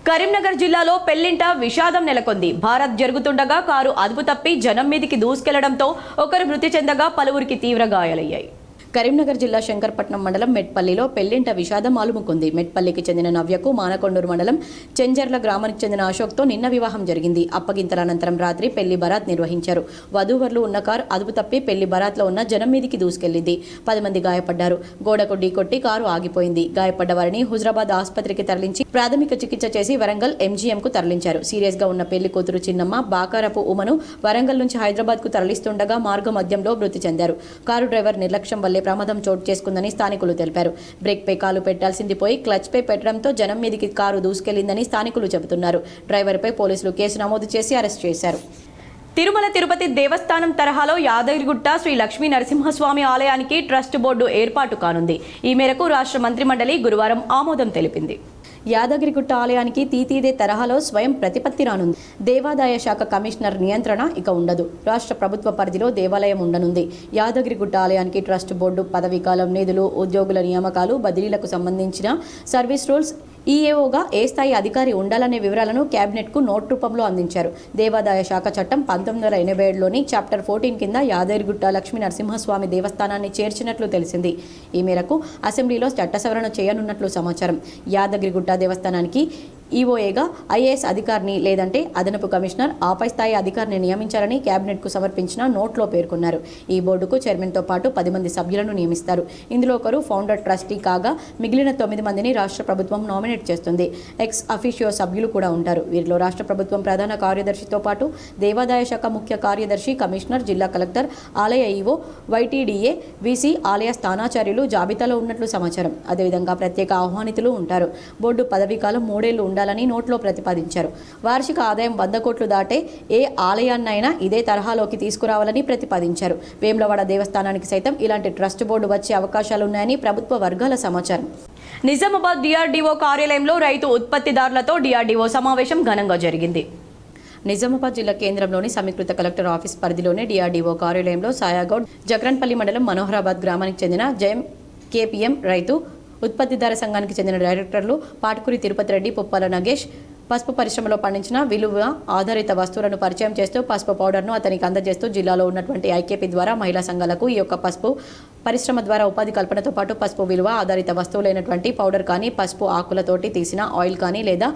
కరీంనగర్ జిల్లాలో పెళ్లింట విషాదం నెలకొంది. భారత్ జరుగుతుండగా కారు అదుపు తప్పి జనం మీదికి దూసుకెళ్లడంతో ఒకరు మృతి చెందగా పలువురికి తీవ్ర గాయాలయ్యాయి. కరీంనగర్ జిల్లా శంకర్పట్నం మండలం మెట్పల్లిలో పెళ్లింట విషాదం అలుముకుంది. మెట్పల్లికి చెందిన నవ్యకు మానకొండూరు మండలం చెంజర్ల గ్రామానికి చెందిన అశోక్తో నిన్న వివాహం జరిగింది. అప్పగింతల అనంతరం రాత్రి పెళ్లి బరాత్ నిర్వహించారు. వధూవరులు ఉన్న కారు అదుపు తప్పి పెళ్లి బరాత్లో ఉన్న జనం మీదికి దూసుకెళ్లింది. 10 మంది గాయపడ్డారు. గోడకు ఢీకొట్టి కారు ఆగిపోయింది. గాయపడ్డ వారిని హుజరాబాద్ ఆసుపత్రికి తరలించి ప్రాథమిక చికిత్స చేసి వరంగల్ ఎంజీఎంకు తరలించారు. సీరియస్ గా ఉన్న పెళ్లి కూతురు చిన్నమ్మ బాకారపు ఉమను వరంగల్ నుంచి హైదరాబాద్ కు తరలిస్తుండగా మార్గ మధ్యంలో మృతి చెందారు. కారు డ్రైవర్ నిర్లక్ష్యం వల్లే ప్రమాదం చోటు చేసుకుందని స్థానికులు తెలిపారు. బ్రేక్ పై కాలు పెట్టాల్సింది పోయి క్లచ్ పై పెట్టడంతో జనం మీదికి కారు దూసుకెళ్లిందని స్థానికులు చెబుతున్నారు. డ్రైవర్పై పోలీసులు కేసు నమోదు చేసి అరెస్ట్ చేశారు. తిరుమల తిరుపతి దేవస్థానం తరహాలో యాదగిరిగుట్ట శ్రీ లక్ష్మీ నరసింహస్వామి ఆలయానికి ట్రస్ట్ బోర్డు ఏర్పాటు కానుంది. ఈ మేరకు రాష్ట్ర మంత్రిమండలి గురువారం ఆమోదం తెలిపింది. యాదగిరిగుట్ట ఆలయానికి తీతీదే తరహాలో స్వయం ప్రతిపత్తి రానుంది. దేవాదాయ శాఖ కమిషనర్ నియంత్రణ ఇక ఉండదు. రాష్ట్ర ప్రభుత్వ పరిధిలో దేవాలయం ఉండనుంది. యాదగిరిగుట్ట ఆలయానికి ట్రస్ట్ బోర్డు పదవీకాలం, నిధులు, ఉద్యోగుల నియామకాలు, బదిలీలకు సంబంధించిన సర్వీస్ రూల్స్, ఈఏఓగా ఏ స్థాయి అధికారి ఉండాలనే వివరాలను కేబినెట్కు నోట్ రూపంలో అందించారు. దేవాదాయ శాఖ చట్టం 1987లోని చాప్టర్ 14 కింద యాదగిరిగుట్ట లక్ష్మీ నరసింహస్వామి దేవస్థానాన్ని చేర్చినట్లు తెలిసింది. ఈ మేరకు అసెంబ్లీలో చట్ట సవరణ చేయనున్నట్లు సమాచారం. యాదగిరిగుట్ట దేవస్థానానికి ఈఓఏగా ఐఏఎస్ అధికారిని లేదంటే అదనపు కమిషనర్, ఆపై స్థాయి అధికారిని నియమించాలని కేబినెట్కు సమర్పించిన నోట్లో పేర్కొన్నారు. ఈ బోర్డుకు చైర్మన్తో పాటు 10 మంది సభ్యులను నియమిస్తారు. ఇందులో ఒకరు ఫౌండర్ ట్రస్టీ కాగా మిగిలిన 9 మందిని రాష్ట్ర ప్రభుత్వం నామినేట్ చేస్తుంది. ఎక్స్ అఫీషియో సభ్యులు కూడా ఉంటారు. వీరిలో రాష్ట్ర ప్రభుత్వం ప్రధాన కార్యదర్శితో పాటు దేవాదాయ శాఖ ముఖ్య కార్యదర్శి, కమిషనర్, జిల్లా కలెక్టర్, ఆలయ ఈవో, వైటీడీఏ, వీసీ, ఆలయ స్థానాచార్యులు జాబితాలో ఉన్నట్లు సమాచారం. అదేవిధంగా ప్రత్యేక ఆహ్వానితులు ఉంటారు. బోర్డు పదవీకాలం 3 ఏళ్లు ఉండాలని నోట్లో ప్రతిపాదించారు. వార్షిక ఆదాయం 100 కోట్లు దాటే ఏ ఆలయాన్నైనా ఇదే తరహాలోకి తీసుకురావాలని ప్రతిపాదించారు. వేములవాడ దేవస్థానానికి సైతం ఇలాంటి ట్రస్ట్ బోర్డు వచ్చే అవకాశాలున్నాయని ప్రభుత్వ వర్గాల సమాచారం. నిజామాబాద్ డిఆర్డీఓ కార్యాలయంలో రైతు ఉత్పత్తిదారులతో డిఆర్డీఓ సమావేశం ఘనంగా జరిగింది. నిజామాబాద్ జిల్లా కేంద్రంలోని సమీకృత కలెక్టర్ ఆఫీస్ పరిధిలోని డిఆర్డీఓ కార్యాలయంలో సాయాగౌడ్, జక్రన్పల్లి మండలం మనోహరాబాద్ గ్రామానికి చెందిన జయం కేపీఎం రైతు ఉత్పత్తిదార సంఘానికి చెందిన డైరెక్టర్లు పాటుకూరి తిరుపతి రెడ్డి, పుప్పాల నగేష్ పసుపు పరిశ్రమలో పండించిన విలువ ఆధారిత వస్తువులను పరిచయం చేస్తూ పసుపు పౌడర్ను అతనికి అందజేస్తూ జిల్లాలో ఉన్నటువంటి ఐకేపీ ద్వారా మహిళా సంఘాలకు ఈ యొక్క పసుపు పరిశ్రమ ద్వారా ఉపాధి కల్పనతో పాటు పసుపు విలువ ఆధారిత వస్తువులైనటువంటి పౌడర్ కానీ, పసుపు ఆకులతోటి తీసిన ఆయిల్ కానీ, లేదా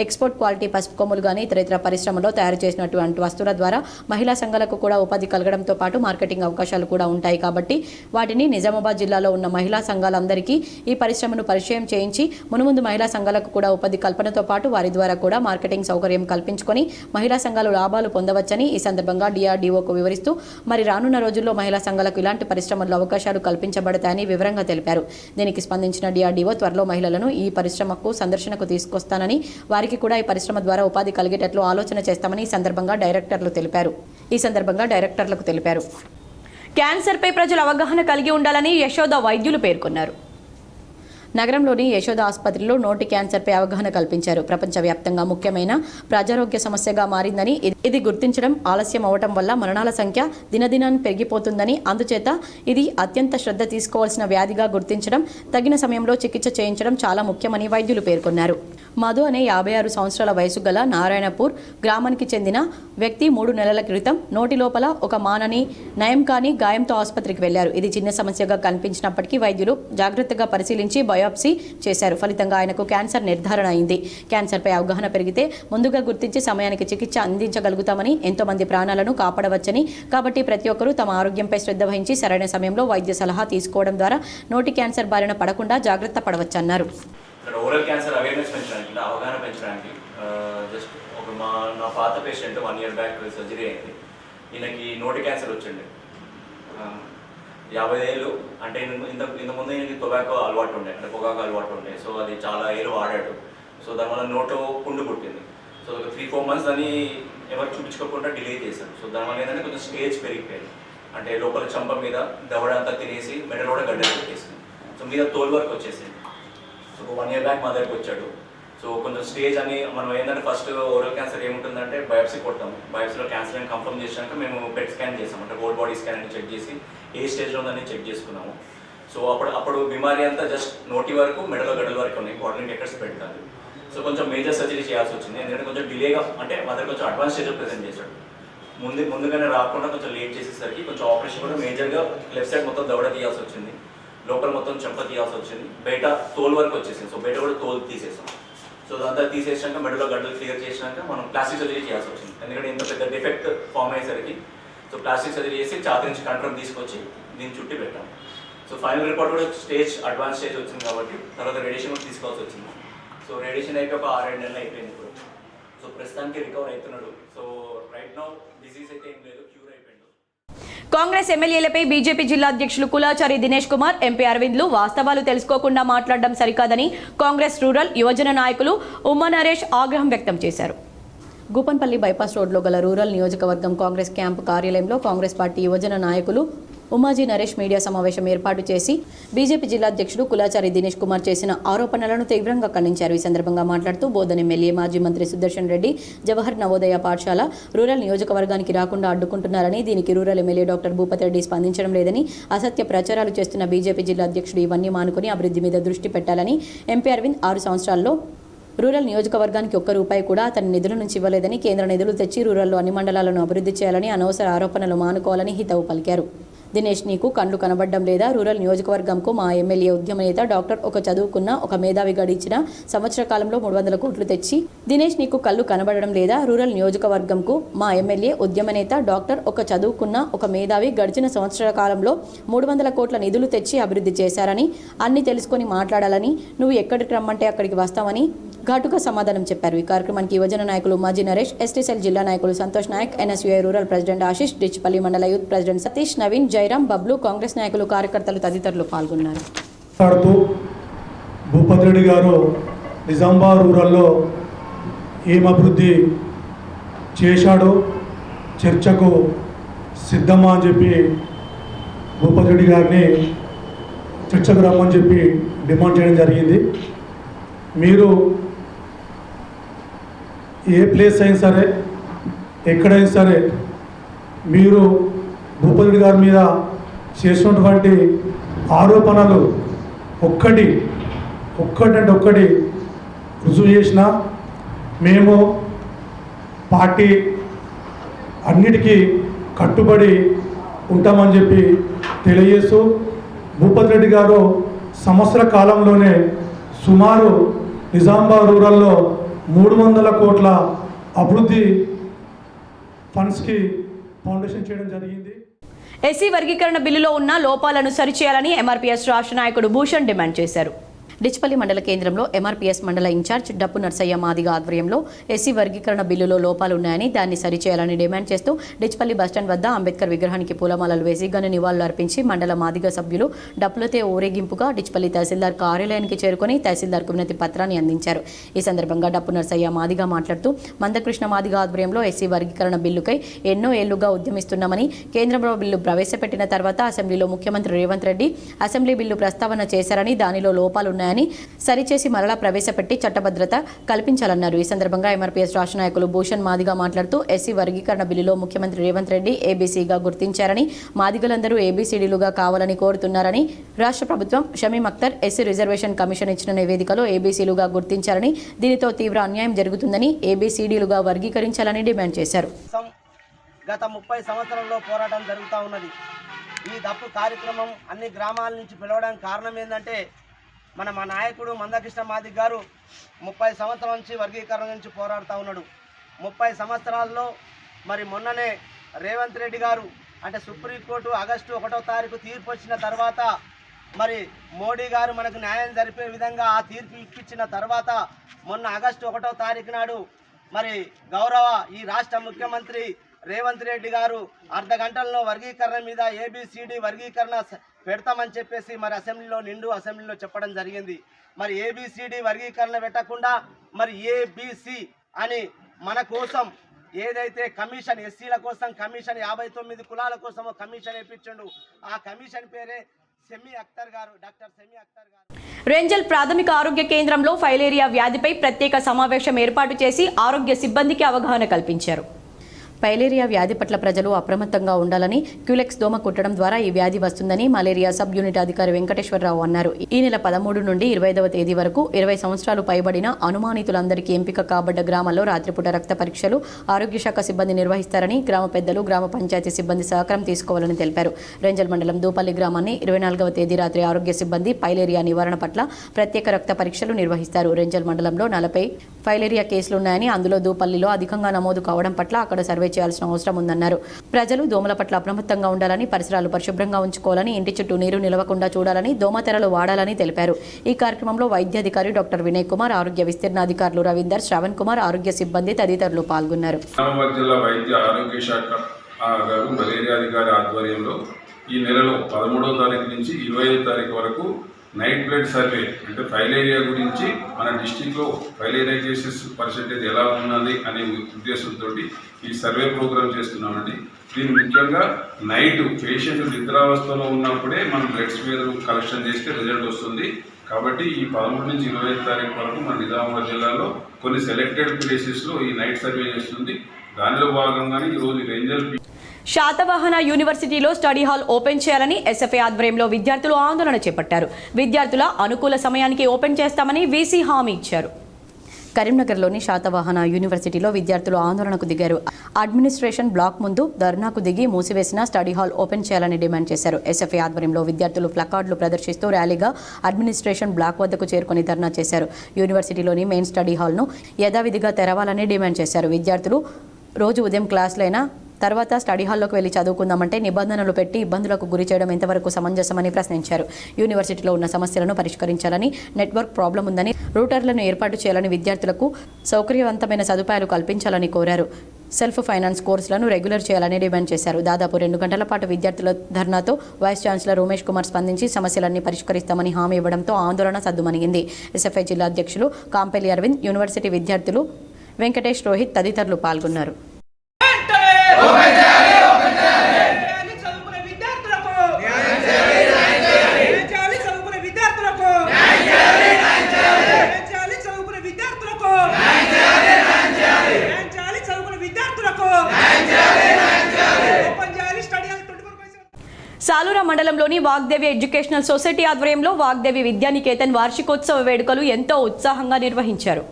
ఎక్స్పోర్ట్ క్వాలిటీ పసుపు కొమ్ములు కానీ ఇతర పరిశ్రమలో తయారు చేసినటువంటి వస్తువుల ద్వారా మహిళా సంఘాలకు కూడా ఉపాధి కలగడంతో పాటు మార్కెటింగ్ అవకాశాలు కూడా ఉంటాయి. కాబట్టి వాటిని నిజామాబాద్ జిల్లాలో ఉన్న మహిళా సంఘాలందరికీ ఈ పరిశ్రమను పరిచయం చేయించి మునుముందు మహిళా సంఘాలకు కూడా ఉపాధి కల్పనతో పాటు వారి ద్వారా కూడా మార్కెటింగ్ సౌకర్యం కల్పించుకొని మహిళా సంఘాలు లాభాలు పొందవచ్చని ఈ సందర్భంగా డిఆర్డీఓకు వివరిస్తూ మరి రానున్న రోజుల్లో మహిళా సంఘాలకు ఇలాంటి పరిశ్రమల్లో అవకాశాలు కల్పించబడతాయని వివరంగా తెలిపారు. దీనికి స్పందించిన డిఆర్డీఓ త్వరలో మహిళలను ఈ పరిశ్రమకు సందర్శనకు తీసుకొస్తానని, వారికి కూడా ఈ పరిశ్రమ ద్వారా ఉపాధి కలిగేటట్లు ఆలోచన చేస్తామని ఈ సందర్భంగా డైరెక్టర్లకు తెలిపారు. క్యాన్సర్పై ప్రజలు అవగాహన కలిగి ఉండాలని యశోద వైద్యులు పేర్కొన్నారు. నగరంలోని యశోద ఆసుపత్రిలో నోటి క్యాన్సర్పై అవగాహన కల్పించారు. ప్రపంచవ్యాప్తంగా ముఖ్యమైన ప్రజారోగ్య సమస్యగా మారిందని, ఇది గుర్తించడం ఆలస్యం అవటం వల్ల మరణాల సంఖ్య దినదినాన్ని పెరిగిపోతుందని, అందుచేత ఇది అత్యంత శ్రద్ధ తీసుకోవాల్సిన వ్యాధిగా గుర్తించడం, తగిన సమయంలో చికిత్స చేయించడం చాలా ముఖ్యమని వైద్యులు పేర్కొన్నారు. మధు అనే 56 సంవత్సరాల వయసు గల నారాయణపూర్ గ్రామానికి చెందిన వ్యక్తి 3 నెలల క్రితం నోటి లోపల ఒక మానని నయం కాని గాయంతో ఆసుపత్రికి వెళ్లారు. ఇది చిన్న సమస్యగా కనిపించినప్పటికీ వైద్యులు జాగ్రత్తగా పరిశీలించి బయాప్సీ చేశారు. ఫలితంగా ఆయనకు క్యాన్సర్ నిర్ధారణ అయింది. క్యాన్సర్పై అవగాహన పెరిగితే ముందుగా గుర్తించి సమయానికి చికిత్స అందించగలుగుతామని, ఎంతో మంది ప్రాణాలను కాపాడవచ్చని, కాబట్టి ప్రతి ఒక్కరూ తమ ఆరోగ్యంపై శ్రద్ధ వహించి సరైన సమయంలో వైద్య సలహా తీసుకోవడం ద్వారా నోటి క్యాన్సర్ బారిన పడకుండా జాగ్రత్త పడవచ్చన్నారు. ఓరల్ క్యాన్సర్ అవేర్నెస్ పెంచడానికి, అవగాహన పెంచడానికి జస్ట్ నా పాత పేషెంట్ 1 year బ్యాక్ సర్జరీ అయింది. ఈయనకి నోటి క్యాన్సర్ వచ్చింది. 50 ఏళ్ళు అంటే ఇంతకుముందు ఈయనకి టొబాకో అలవాటు ఉండే, అంటే పొగాకు అలవాటు ఉండే. సో అది చాలా ఏళ్ళు వాడాడు. సో దానివల్ల నోట్లో పుండు పుట్టింది. సో ఒక 3-4 months అని ఎవరు చూపించుకోకుండా డిలే చేశారు. సో దానివల్ల ఏంటంటే కొంచెం స్టేజ్ పెరిగిపోయింది. అంటే లోపల చంప మీద దవడ అంతా తినేసి మెడలో కూడా గడ్డలు పెట్టేసింది. సో మీద తోలు వరకు వచ్చేసింది. సో 1 year బ్యాక్ మా దగ్గరికి వచ్చాడు. సో కొంచెం స్టేజ్ అని మనం ఏంటంటే ఫస్ట్ ఓరల్ క్యాన్సర్ ఏముంటుందంటే బయాప్సీ కొడతాము. బయాప్సీలో క్యాన్సర్ అని కన్ఫర్మ్ చేసినాక మేము పెట్ స్కాన్ చేసాం, అంటే హోల్ బాడీ స్కాన్ అని చెక్ చేసి ఏ స్టేజ్లో ఉందని చెక్ చేసుకున్నాము. సో అప్పుడు బిమారీ అంతా జస్ట్ నోటి వరకు మెడలో గడ్డల వరకు ఉన్నాయి, బాడీకి ఎక్కడ స్ప్రెడ్ కాదు. సో కొంచెం మేజర్ సర్జరీ చేయాల్సి వచ్చింది. ఎందుకంటే కొంచెం డిలేగా, అంటే మా దగ్గర కొంచెం అడ్వాన్స్ స్టేజ్లో ప్రెజెంట్ చేశాడు. ముందుగానే రాకుండా కొంచెం లేట్ చేసేసరికి కొంచెం ఆపరేషన్ కూడా మేజర్గా లెఫ్ట్ సైడ్ మొత్తం దవడ తీయాల్సి వచ్చింది, లోపల మొత్తం చెంప తీయాల్సి వచ్చింది, బయట తోలు వరకు వచ్చేసింది. సో బయట కూడా తోలు తీసేసాం. సో అదంతా తీసేసాక మెడలో గడ్డలు క్లియర్ చేసినాక మనం ప్లాస్టిక్ సర్జరీ చేయాల్సి వచ్చింది. ఎందుకంటే ఇంత పెద్ద డిఫెక్ట్ ఫామ్ అయ్యేసరికి సో ప్లాస్టిక్ సర్జరీ చేసి ఛాతీ నుంచి కంట్రోల్ తీసుకొచ్చి దీన్ని చుట్టి పెట్టాం. సో ఫైనల్ రిపోర్ట్ కూడా అడ్వాన్స్ స్టేజ్ వచ్చింది కాబట్టి తర్వాత రేడియేషన్ కూడా తీసుకోవాల్సి వచ్చింది. సో రేడియేషన్ అయిపోయి ఒక 6-7 నెలలు అయిపోయింది ఇప్పుడు. సో ప్రస్తుతానికి రికవర్ అవుతున్నాడు. సో రైట్ నౌ డిసీజ్ అయితే ఏం లేదు, క్యూర్ అయిపోయింది. కాంగ్రెస్ ఎమ్మెల్యేలపై బీజేపీ జిల్లా అధ్యక్షులు కులాచారి దినేష్ కుమార్, ఎంపీ అరవింద్లు వాస్తవాలు తెలుసుకోకుండా మాట్లాడడం సరికాదని కాంగ్రెస్ రూరల్ యువజన నాయకులు ఉమ్మా నరేష్ ఆగ్రహం వ్యక్తం చేశారు. గూపన్పల్లి బైపాస్ రోడ్లో గల రూరల్ నియోజకవర్గం కాంగ్రెస్ క్యాంపు కార్యాలయంలో కాంగ్రెస్ పార్టీ యువజన నాయకులు ఉమాజీ నరేష్ మీడియా సమావేశం ఏర్పాటు చేసి బీజేపీ జిల్లా అధ్యక్షుడు కులాచారి దినేష్ కుమార్ చేసిన ఆరోపణలను తీవ్రంగా ఖండించారు. ఈ సందర్భంగా మాట్లాడుతూ బోధన్ ఎమ్మెల్యే మాజీ మంత్రి సుదర్శన్ రెడ్డి జవహర్ నవోదయ పాఠశాల రూరల్ నియోజకవర్గానికి రాకుండా అడ్డుకుంటున్నారని, దీనికి rural MLA doctor Bhupathi Reddy స్పందించడం లేదని, అసత్య ప్రచారాలు చేస్తున్న బీజేపీ జిల్లా అధ్యక్షుడు ఇవన్నీ మానుకుని అభివృద్ధి మీద దృష్టి పెట్టాలని, ఎంపీ అరవింద్ 6 సంవత్సరాల్లో రూరల్ నియోజకవర్గానికి ₹1 కూడా అతని నిధుల నుంచి ఇవ్వలేదని, కేంద్ర నిధులు తెచ్చి రూరల్లో అన్ని మండలాలను అభివృద్ధి చేయాలని, అనవసర ఆరోపణలు మానుకోవాలని హితవు పలికారు. దినేష్, నీకు కళ్ళు కనబడడం లేదా? రూరల్ నియోజకవర్గంకు మా ఎమ్మెల్యే ఉద్యమ నేత డాక్టర్ ఒక చదువుకున్న ఒక మేధావి గడిచిన సంవత్సర కాలంలో 300 కోట్లు తెచ్చి, దినేష్ నీకు కళ్ళు కనబడడం లేదా? రూరల్ నియోజకవర్గంకు మా ఎమ్మెల్యే ఉద్యమ నేత డాక్టర్ ఒక చదువుకున్న ఒక మేధావి గడిచిన సంవత్సర కాలంలో 300 కోట్ల నిధులు తెచ్చి అభివృద్ధి చేశారని, అన్ని తెలుసుకొని మాట్లాడాలని, నువ్వు ఎక్కడికి రమ్మంటే అక్కడికి వస్తామని ఘాటుగా సమాధానం చెప్పారు. ఈ కార్యక్రమానికి యువజన నాయకులు మాజీ నరేష్, ఎస్టీ సెల్ జిల్లా నాయకులు Santosh Nayak, NSUI rural president Ashish, Dichpalli మండల యూత్ ప్రెసిడెంట్ సతీష్, నవీన్, జైరాం, బబ్లు, కాంగ్రెస్ నాయకులు, కార్యకర్తలు తదితరులు పాల్గొన్నారు. భూపతి రెడ్డి గారు నిజామాబాద్ రూరల్లో ఏం అభివృద్ధి చేశాడో చర్చకు సిద్ధమా అని చెప్పి భూపతి రెడ్డి గారిని చర్చకు రమ్మని చెప్పి డిమాండ్ చేయడం జరిగింది. మీరు ఏ ప్లేస్ అయినా సరే, ఎక్కడైనా సరే, మీరు భూపతి రెడ్డి గారి మీద చేసినటువంటి ఆరోపణలు ఒక్కటంటే ఒక్కటి రుజువు చేసినా మేము పార్టీ అన్నిటికీ కట్టుబడి ఉంటామని చెప్పి తెలియజేస్తూ, భూపతి రెడ్డి గారు సంవత్సర కాలంలోనే సుమారు నిజామాబాద్ రూరల్లో 300 కోట్ల అభివృద్ధి ఫండ్స్కి ఫౌండేషన్ చేయడం జరిగింది. ఎస్సీ వర్గీకరణ బిల్లులో ఉన్న లోపాలను సరిచేయాలని ఎంఆర్పీఎస్ రాష్ట్ర నాయకుడు భూషణ్ డిమాండ్ చేశారు. డిచ్పల్లి మండల కేంద్రంలో ఎంఆర్పీఎస్ మండల ఇన్ఛార్జ్ డప్పు నర్సయ్య మాదిగ ఆధ్వర్యంలో ఎస్సీ వర్గీకరణ బిల్లులో లోపాలున్నాయని, దాన్ని సరిచేయాలని డిమాండ్ చేస్తూ డిచ్పల్లి బస్టాండ్ వద్ద అంబేద్కర్ విగ్రహానికి పూలమాలలు వేసి ఘన నివాళులు అర్పించి మండల మాదిగ సభ్యులు డప్పులతో ఊరేగింపుగా డిచ్పల్లి తహసీల్దార్ కార్యాలయానికి చేరుకుని తహసీల్దార్కు వినతి పత్రాన్ని అందించారు. ఈ సందర్భంగా డప్పు నర్సయ్య మాదిగ మాట్లాడుతూ, మందకృష్ణ మాదిగ ఆధ్వర్యంలో ఎస్సీ వర్గీకరణ బిల్లుకై ఎన్నో ఏళ్లుగా ఉద్యమిస్తున్నామని, కేంద్రంలో బిల్లు ప్రవేశపెట్టిన తర్వాత అసెంబ్లీలో ముఖ్యమంత్రి రేవంత్ రెడ్డి అసెంబ్లీ బిల్లు ప్రస్తావన చేశారని, దానిలో లోపాలున్నాయని సరిచేసి మరలా ప్రవేశపెట్టి చట్టభద్రత కల్పించాలన్నారు. ఈ సందర్భంగా ఎంఆర్పీఎస్ రాష్ట్ర నాయకులు భూషణ్ మాదిగ మాట్లాడుతూ, ఎస్సీ వర్గీకరణ బిల్లులో ముఖ్యమంత్రి రేవంత్ రెడ్డి ఏబీసీగా గుర్తించారని, మాదిగలందరూ ఏబీసీడీలుగా కావాలని కోరుతున్నారని, రాష్ట్ర ప్రభుత్వం Shamim Akhtar SC reservation commission ఇచ్చిన నివేదికలో ఏబీసీలుగా గుర్తించారని, దీనితో తీవ్ర అన్యాయం జరుగుతుందని, ఏబీసీడీలుగా వర్గీకరించాలని డిమాండ్ చేశారు. గత 30 సంవత్సరాల్లో పోరాటం జరుగుతూ ఉన్నది. ఈ తప్పు కార్యక్రమం అన్ని గ్రామాల నుంచి పిలవడానికి కారణం ఏంటంటే, మా నాయకుడు మందకృష్ణ మాదిగ గారు 30 సంవత్సరాల నుంచి వర్గీకరణ నుంచి పోరాడుతూ ఉన్నాడు. 30 సంవత్సరాల్లో మరి మొన్ననే రేవంత్ రెడ్డి గారు అంటే సుప్రీంకోర్టు ఆగస్టు 1వ తారీఖు తీర్పు వచ్చిన తర్వాత మరి మోడీ గారు మనకు న్యాయం జరిపే విధంగా ఆ తీర్పు ఇప్పించిన తర్వాత మొన్న ఆగస్టు 1వ తారీఖు నాడు మరి గౌరవ ఈ రాష్ట్ర ముఖ్యమంత్రి రేవంత్ రెడ్డి గారు అర్ధగంటల్లో వర్గీకరణ మీద ఏబిసిడి వర్గీకరణ పెడతామని చెప్పేసి మరి అసెంబ్లీలో చెప్పడం జరిగింది. మరి ఏబిసిడి వర్గీకరణ పెట్టకుండా మరి ఏబిసి అని మన కోసం ఏదైతే కమిషన్ ఎస్సీల కోసం కమిషన్ 59 కులాల కోసం కమిషన్ వేయించండు. ఆ కమిషన్ పేరే సెమీ అఖ్తర్ గారు, డాక్టర్ సెమీ అఖ్తర్ గారు. రేంజల్ ప్రాథమిక ఆరోగ్య కేంద్రంలో ఫైలేరియా వ్యాధిపై ప్రత్యేక సమావేశం ఏర్పాటు చేసి ఆరోగ్య సిబ్బందికి అవగాహన కల్పించారు. ఫైలేరియా వ్యాధి పట్ల ప్రజలు అప్రమత్తంగా ఉండాలని, క్యూలెక్స్ దోమ కుట్టడం ద్వారా ఈ వ్యాధి వస్తుందని మలేరియా సబ్ యూనిట్ అధికారి వెంకటేశ్వరరావు అన్నారు. ఈ నెల 13 నుండి 25వ తేదీ వరకు 20 సంవత్సరాలు పైబడిన అనుమానితులందరికీ ఎంపిక కాబడ్డ గ్రామాల్లో రాత్రిపూట రక్త పరీక్షలు ఆరోగ్య శాఖ సిబ్బంది నిర్వహిస్తారని, గ్రామ పెద్దలు, గ్రామ పంచాయతీ సిబ్బంది సహకారం తీసుకోవాలని తెలిపారు. రేంజల్ మండలం దూపల్లి గ్రామాన్ని 24వ తేదీ రాత్రి ఆరోగ్య సిబ్బంది ఫైలేరియా నివారణ పట్ల ప్రత్యేక రక్త పరీక్షలు నిర్వహిస్తారు. రేంజల్ మండలంలో 40 ఫైలేరియా కేసులున్నాయని, అందులో దూపల్లిలో అధికంగా నమోదు కావడం పట్ల అక్కడ సర్వే చేయాల్సిన అవసరం ఉందన్నారు. ప్రజలు దోమల పట్ల అప్రమత్తంగా ఉండాలని, పరిసరాలు పరిశుభ్రంగా ఉంచుకోవాలని, ఇంటి చుట్టూ నీరు నిలవకుండా చూడాలని, దోమతెరలు వాడాలని తెలిపారు. ఈ కార్యక్రమంలో వైద్యాధికారి డాక్టర్ వినయ్ కుమార్, ఆరోగ్య విస్తీర్ణాధికారులు రవీందర్, శ్రవణ్ కుమార్, ఆరోగ్య సిబ్బంది తదితరులు పాల్గొన్నారు. జిల్లా వైద్య ఆరోగ్య శాఖ గారు మలేరియా అధికారి ఆధ్వర్యంలో ఈ నెలలో 13వ తారీఖు నుంచి 25వ తారీఖు వరకు నైట్ బ్లడ్ సర్వే అంటే ఫైలేరియా గురించి మన డిస్టిక్లో ఫైలేరియాసిస్ పర్సెంటేజ్ ఎలా ఉన్నది అనే ఉద్దేశంతో ఈ సర్వే ప్రోగ్రామ్ చేస్తున్నామండి. దీన్ని ముఖ్యంగా నైట్ పేషెంట్ నిద్రావస్థలో ఉన్నప్పుడే మనం బ్లడ్ స్మేర్ కలెక్షన్ చేస్తే రిజల్ట్ వస్తుంది. కాబట్టి ఈ 13 నుంచి 25 తారీఖు వరకు మన నిజామాబాద్ జిల్లాలో కొన్ని సెలెక్టెడ్ ప్లేసెస్లో ఈ నైట్ సర్వే చేస్తుంది. దానిలో భాగంగానే ఈరోజు రేంజర్ శాతవాహన యూనివర్సిటీలో స్టడీ హాల్ ఓపెన్ చేయాలని ఎస్ఎఫ్ఐ ఆధ్వర్యంలో విద్యార్థులు ఆందోళన చేపట్టారు. విద్యార్థుల అనుకూల సమయానికి ఓపెన్ చేస్తామని వీసీ హామీ ఇచ్చారు. కరీంనగర్లోని శాతవాహన యూనివర్సిటీలో విద్యార్థులు ఆందోళనకు దిగారు. అడ్మినిస్ట్రేషన్ బ్లాక్ ముందు ధర్నాకు దిగి మూసివేసిన స్టడీ హాల్ ఓపెన్ చేయాలని డిమాండ్ చేశారు. ఎస్ఎఫ్ఐ ఆధ్వర్యంలో విద్యార్థులు ప్లకార్డులు ప్రదర్శిస్తూ ర్యాలీగా అడ్మినిస్ట్రేషన్ బ్లాక్ వద్దకు చేరుకుని ధర్నా చేశారు. యూనివర్సిటీలోని మెయిన్ స్టడీ హాల్ను యథావిధిగా తెరవాలని డిమాండ్ చేశారు. విద్యార్థులు రోజు ఉదయం క్లాసులైనా తర్వాత స్టడీ హాల్లోకి వెళ్లి చదువుకుందామంటే నిబంధనలు పెట్టి ఇబ్బందులకు గురి చేయడం ఎంతవరకు సమంజసమని ప్రశ్నించారు. యూనివర్సిటీలో ఉన్న సమస్యలను పరిష్కరించాలని, నెట్వర్క్ ప్రాబ్లం ఉందని, రూటర్లను ఏర్పాటు చేయాలని, విద్యార్థులకు సౌకర్యవంతమైన సదుపాయాలు కల్పించాలని కోరారు. సెల్ఫ్ ఫైనాన్స్ కోర్సులను రెగ్యులర్ చేయాలని డిమాండ్ చేశారు. దాదాపు 2 గంటల పాటు విద్యార్థుల ధర్నాతో వైస్ ఛాన్సలర్ ఉమేష్ కుమార్ స్పందించి సమస్యలన్నీ పరిష్కరిస్తామని హామీ ఇవ్వడంతో ఆందోళన సద్దుమణిగింది. ఎస్ఎఫ్ఐ జిల్లా అధ్యక్షులు కాంపెల్లి అరవింద్, యూనివర్సిటీ విద్యార్థులు వెంకటేష్, రోహిత్ తదితరులు పాల్గొన్నారు. సాలూరా మండలంలోని వాగ్దేవి ఎడ్యుకేషనల్ సొసైటీ ఆధ్వర్యంలో వాగ్దేవి విద్యానికేతన్ వార్షికోత్సవ వేడుకలు ఎంతో ఉత్సాహంగా నిర్వహించారు.